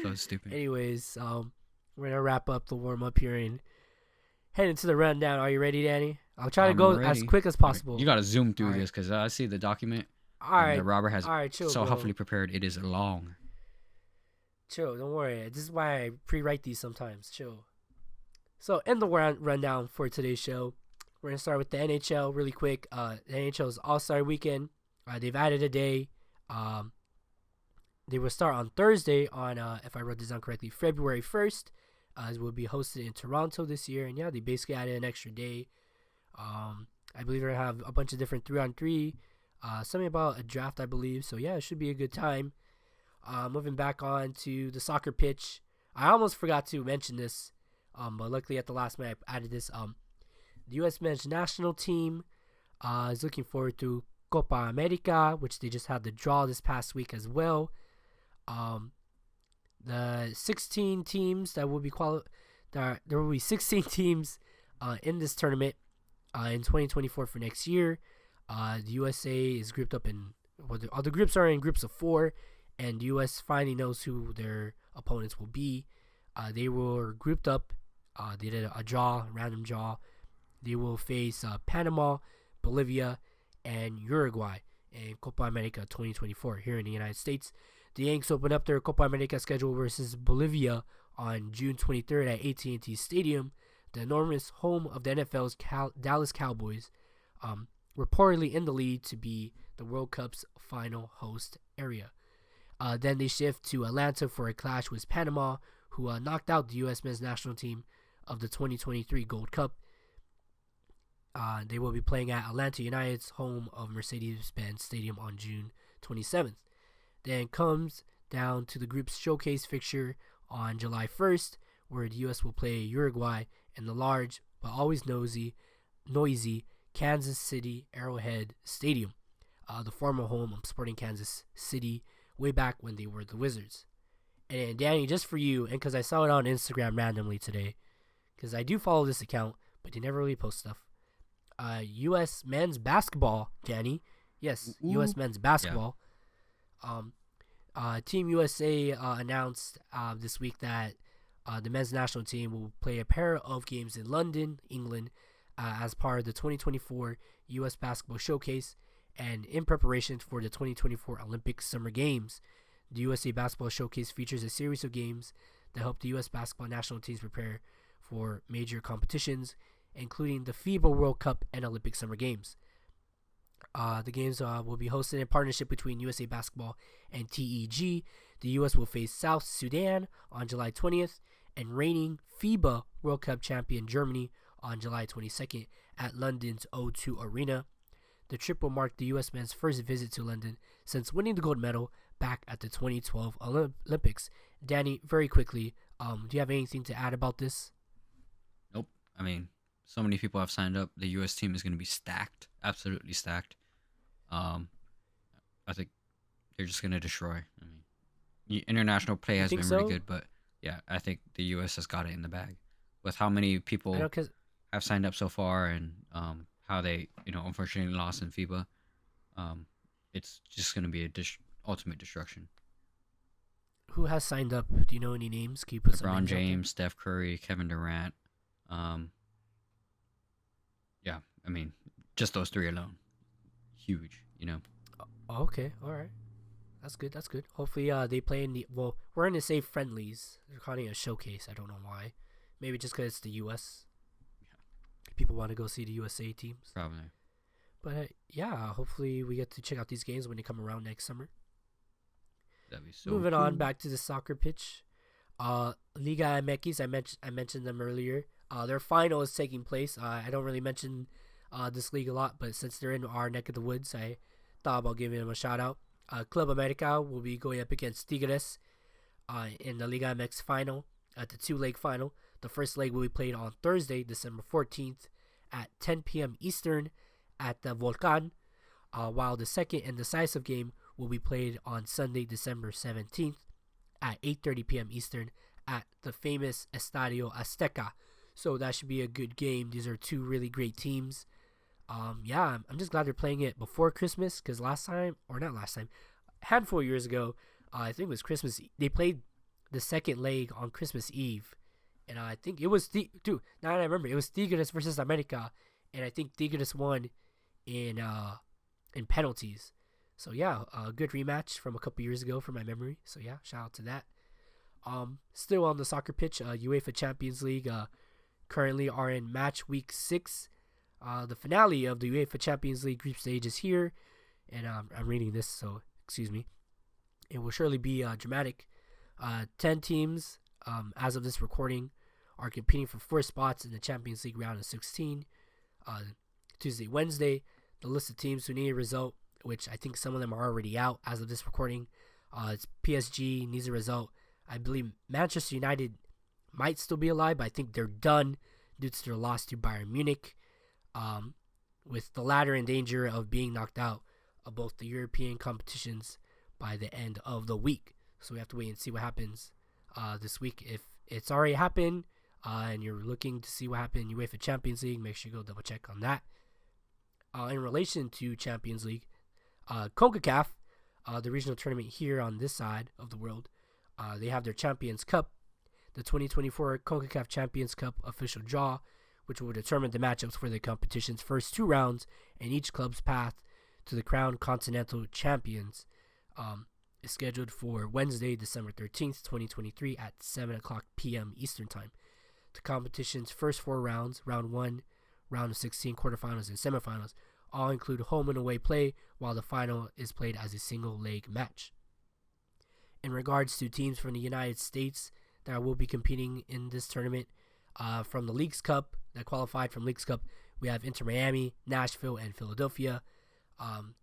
So stupid. Anyways, we're going to wrap up the warm-up here and head into the rundown. Are you ready, Danny? I'll try to go as quick as possible. You got to zoom through this, because I see the document. All right. That Robert has chill, so bro. helpfully prepared. It is long. Chill, don't worry. This is why I pre-write these sometimes. Chill. So, in the rundown for today's show, we're going to start with the NHL really quick. The NHL's All-Star Weekend. They've added a day. They will start on Thursday on, if I wrote this down correctly, February 1st. It will be hosted in Toronto this year. And yeah, they basically added an extra day. I believe they're going to have a bunch of different 3-on-3. Something about a draft, I believe. So yeah, it should be a good time. Moving back on to the soccer pitch. I almost forgot to mention this, but luckily at the last minute I added this. The U.S. men's national team is looking forward to Copa America, which they just had the draw this past week as well. The 16 teams that will be there will be 16 teams in this tournament in 2024 for next year. The USA is grouped up in all the groups are in groups of 4, and the US finally knows who their opponents will be. They were grouped up. They did a random draw. They will face Panama, Bolivia, and Uruguay in Copa America 2024 here in the United States. The Yanks open up their Copa America schedule versus Bolivia on June 23rd at AT&T Stadium, the enormous home of the NFL's Dallas Cowboys. Reportedly in the lead to be the World Cup's final host area. Then they shift to Atlanta for a clash with Panama, who knocked out the U.S. men's national team of the 2023 Gold Cup. They will be playing at Atlanta United's home of Mercedes-Benz Stadium on June 27th. Then comes down to the group's showcase fixture on July 1st, where the U.S. will play Uruguay in the large but always noisy Kansas City Arrowhead Stadium, the former home of Sporting Kansas City way back when they were the Wizards. And Danny, just for you, and because I saw it on Instagram randomly today, because I do follow this account, but they never really post stuff. U.S. men's basketball, Danny. Yes, Ooh. U.S. men's basketball. Yeah. Team USA announced this week that the men's national team will play a pair of games in London, England, as part of the 2024 U.S. Basketball Showcase and in preparation for the 2024 Olympic Summer Games. The USA Basketball Showcase features a series of games that help the U.S. basketball national teams prepare for major competitions, including the FIBA World Cup and Olympic Summer Games. The games will be hosted in partnership between USA Basketball and TEG. The U.S. will face South Sudan on July 20th and reigning FIBA World Cup champion Germany on July 22nd at London's O2 Arena. The trip will mark the U.S. men's first visit to London since winning the gold medal back at the 2012 Olympics. Danny, very quickly, do you have anything to add about this? Nope. I mean, so many people have signed up. The U.S. team is going to be stacked, absolutely stacked. I think they're just going to destroy. I mean, international play has been really good, but yeah, I think the U.S. has got it in the bag with how many people have signed up so far and how they, unfortunately lost in FIBA. It's just going to be ultimate destruction. Who has signed up? Do you know any names? Can you put some names? LeBron James, Steph Curry, Kevin Durant. Yeah, I mean, just those three alone. Huge, Okay, all right. That's good. Hopefully they play in we're going to say friendlies. They're calling it a showcase. I don't know why. Maybe just because it's the U.S. Yeah. People want to go see the USA teams. Probably. But yeah, hopefully we get to check out these games when they come around next summer. That'd be so Moving cool. on back to the soccer pitch. Liga MX, I mentioned them earlier. Their final is taking place. I don't really mention this league a lot, but since they're in our neck of the woods, I thought about giving them a shout out. Club America will be going up against Tigres in the Liga MX final at the 2-leg final. The first leg will be played on Thursday, December 14th at 10 p.m. Eastern at the Volcan, while the second and decisive game will be played on Sunday, December 17th at 8:30 p.m. Eastern at the famous Estadio Azteca. So that should be a good game. These are two really great teams. I'm just glad they're playing it before Christmas, because a handful of years ago, I think it was Christmas, they played the second leg on Christmas Eve. And I think it was, now that I remember, it was Tigres versus America, and I think Tigres won in penalties. So yeah, a good rematch from a couple years ago from my memory. So yeah, shout out to that. Still on the soccer pitch, UEFA Champions League currently are in match week 6. The finale of the UEFA Champions League group stage is here, and I'm reading this, so excuse me. It will surely be dramatic. 10 teams, as of this recording, are competing for 4 spots in the Champions League round of 16. Tuesday, Wednesday, the list of teams who need a result, which I think some of them are already out as of this recording. It's PSG needs a result. I believe Manchester United might still be alive, but I think they're done due to their loss to Bayern Munich, with the latter in danger of being knocked out of both the European competitions by the end of the week. So we have to wait and see what happens this week. If it's already happened and you're looking to see what happened in UEFA Champions League, make sure you go double check on that. In relation to Champions League, CONCACAF, the regional tournament here on this side of the world, they have their Champions Cup, the 2024 CONCACAF Champions Cup official draw, which will determine the matchups for the competition's first 2 rounds and each club's path to the crowned Continental Champions. Is scheduled for Wednesday, December 13th, 2023 at 7 o'clock p.m. Eastern Time. The competition's first 4 rounds, round 1, round of 16, quarterfinals, and semifinals, all include home and away play, while the final is played as a single-leg match. In regards to teams from the United States that will be competing in this tournament, from the Leagues Cup, that qualified from Leagues Cup, we have Inter Miami, Nashville, and Philadelphia.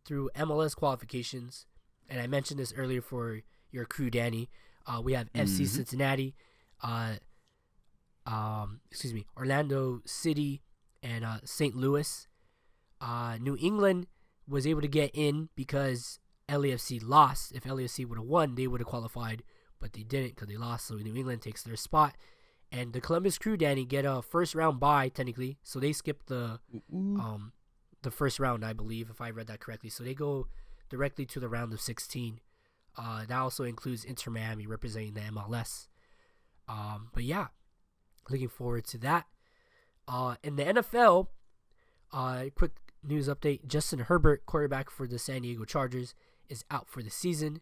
Through MLS qualifications, and I mentioned this earlier for your crew, Danny, we have FC Cincinnati, Orlando City, and St. Louis. New England was able to get in because LAFC lost. If LAFC would have won, they would have qualified, but they didn't because they lost, so New England takes their spot. And the Columbus Crew, Danny, get a first round bye, technically, so they skipped the first round, I believe, if I read that correctly. So they go directly to the round of 16. That also includes Inter Miami representing the MLS. But yeah, looking forward to that. In the NFL, quick news update. Justin Herbert, quarterback for the San Diego Chargers, is out for the season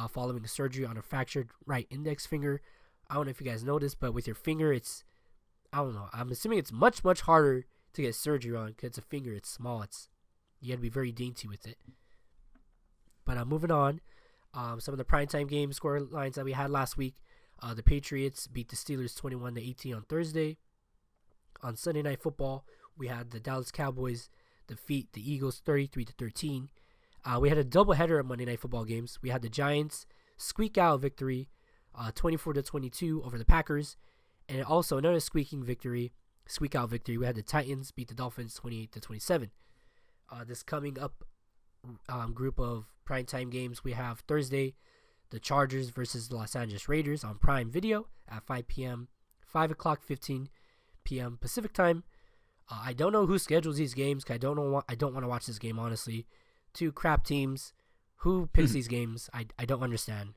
following a surgery on a fractured right index finger. I don't know if you guys noticed, but with your finger, I don't know. I'm assuming it's much, much harder to get surgery on because it's a finger. It's small. You got to be very dainty with it. But moving on, some of the primetime game score lines that we had last week. The Patriots beat the Steelers 21-18 on Thursday. On Sunday Night Football, we had the Dallas Cowboys defeat the Eagles 33-13. We had a doubleheader of Monday Night Football games. We had the Giants squeak out a victory 24-22 over the Packers, and also another squeak out victory. We had the Titans beat the Dolphins 28-27. This coming up group of primetime games, we have Thursday, the Chargers versus the Los Angeles Raiders on Prime Video at 5 p.m., 5 o'clock 15 p.m. Pacific time. I don't know who schedules these games, because I don't want to watch this game, honestly. 2 crap teams. Who picks these games? I don't understand.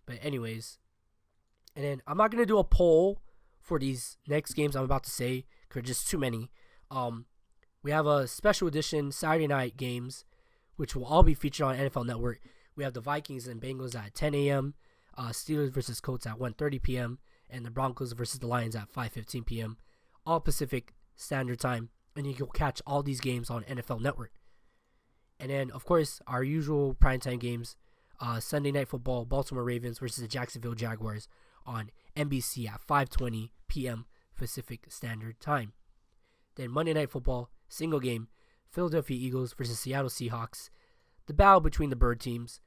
But anyways, and then I'm not going to do a poll for these next games I'm about to say, because just too many. We have a special edition Saturday night games, which will all be featured on NFL Network. We have the Vikings and Bengals at 10 a.m., Steelers versus Colts at 1:30 p.m., and the Broncos versus the Lions at 5:15 p.m., all Pacific Standard Time. And you can catch all these games on NFL Network. And then, of course, our usual primetime games. Sunday Night Football, Baltimore Ravens versus the Jacksonville Jaguars on NBC at 5:20 p.m. Pacific Standard Time. Then Monday Night Football, single game, Philadelphia Eagles versus Seattle Seahawks, the battle between the bird teams,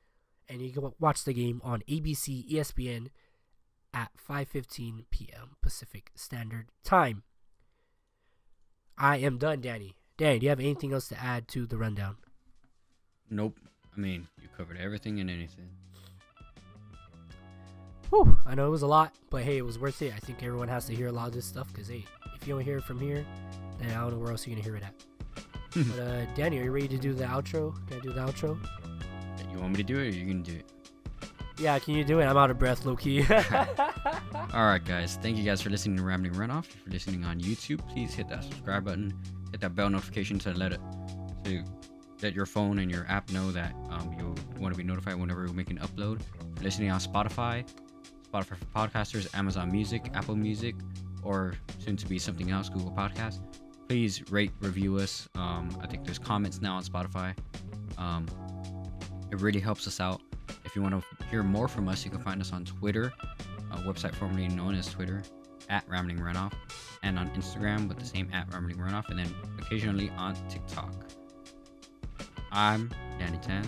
and you can watch the game on ABC, ESPN at 5:15 p.m. Pacific Standard Time. I am done, Danny. Danny, do you have anything else to add to the rundown? Nope. I mean, you covered everything and anything. Whew, I know it was a lot, but hey, it was worth it. I think everyone has to hear a lot of this stuff because, hey, if you don't hear it from here, then I don't know where else you're going to hear it at. But, Danny, are you ready to do the outro? Can I do the outro? You want me to do it or you can do it? Yeah, can you do it? I'm out of breath, low-key. Alright, guys. Thank you guys for listening to Rambling Runoff. If you're listening on YouTube, please hit that subscribe button. Hit that bell notification to let your phone and your app know that you'll want to be notified whenever we make an upload. If you're listening on Spotify for podcasters, Amazon Music, Apple Music, or soon to be something else, Google Podcasts. Please rate, review us. I think there's comments now on Spotify. It really helps us out. If you want to hear more from us, you can find us on Twitter, a website formerly known as Twitter, at Rambling Runoff, and on Instagram with the same at Rambling Runoff, and then occasionally on TikTok. I'm Danny Tan,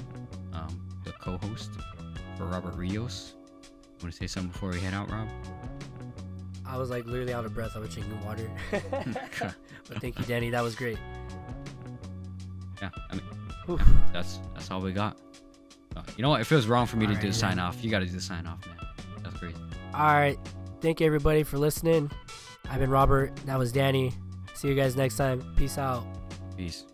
the co-host for Robert Rios. Want to say something before we head out, Rob? I was like literally out of breath. I was drinking water. But thank you, Danny. That was great. Yeah, I mean, that's all we got. You know what? It feels wrong for me to do the sign off. You got to do the sign off, man. That's crazy. All right. Thank you, everybody, for listening. I've been Robert. That was Danny. See you guys next time. Peace out. Peace.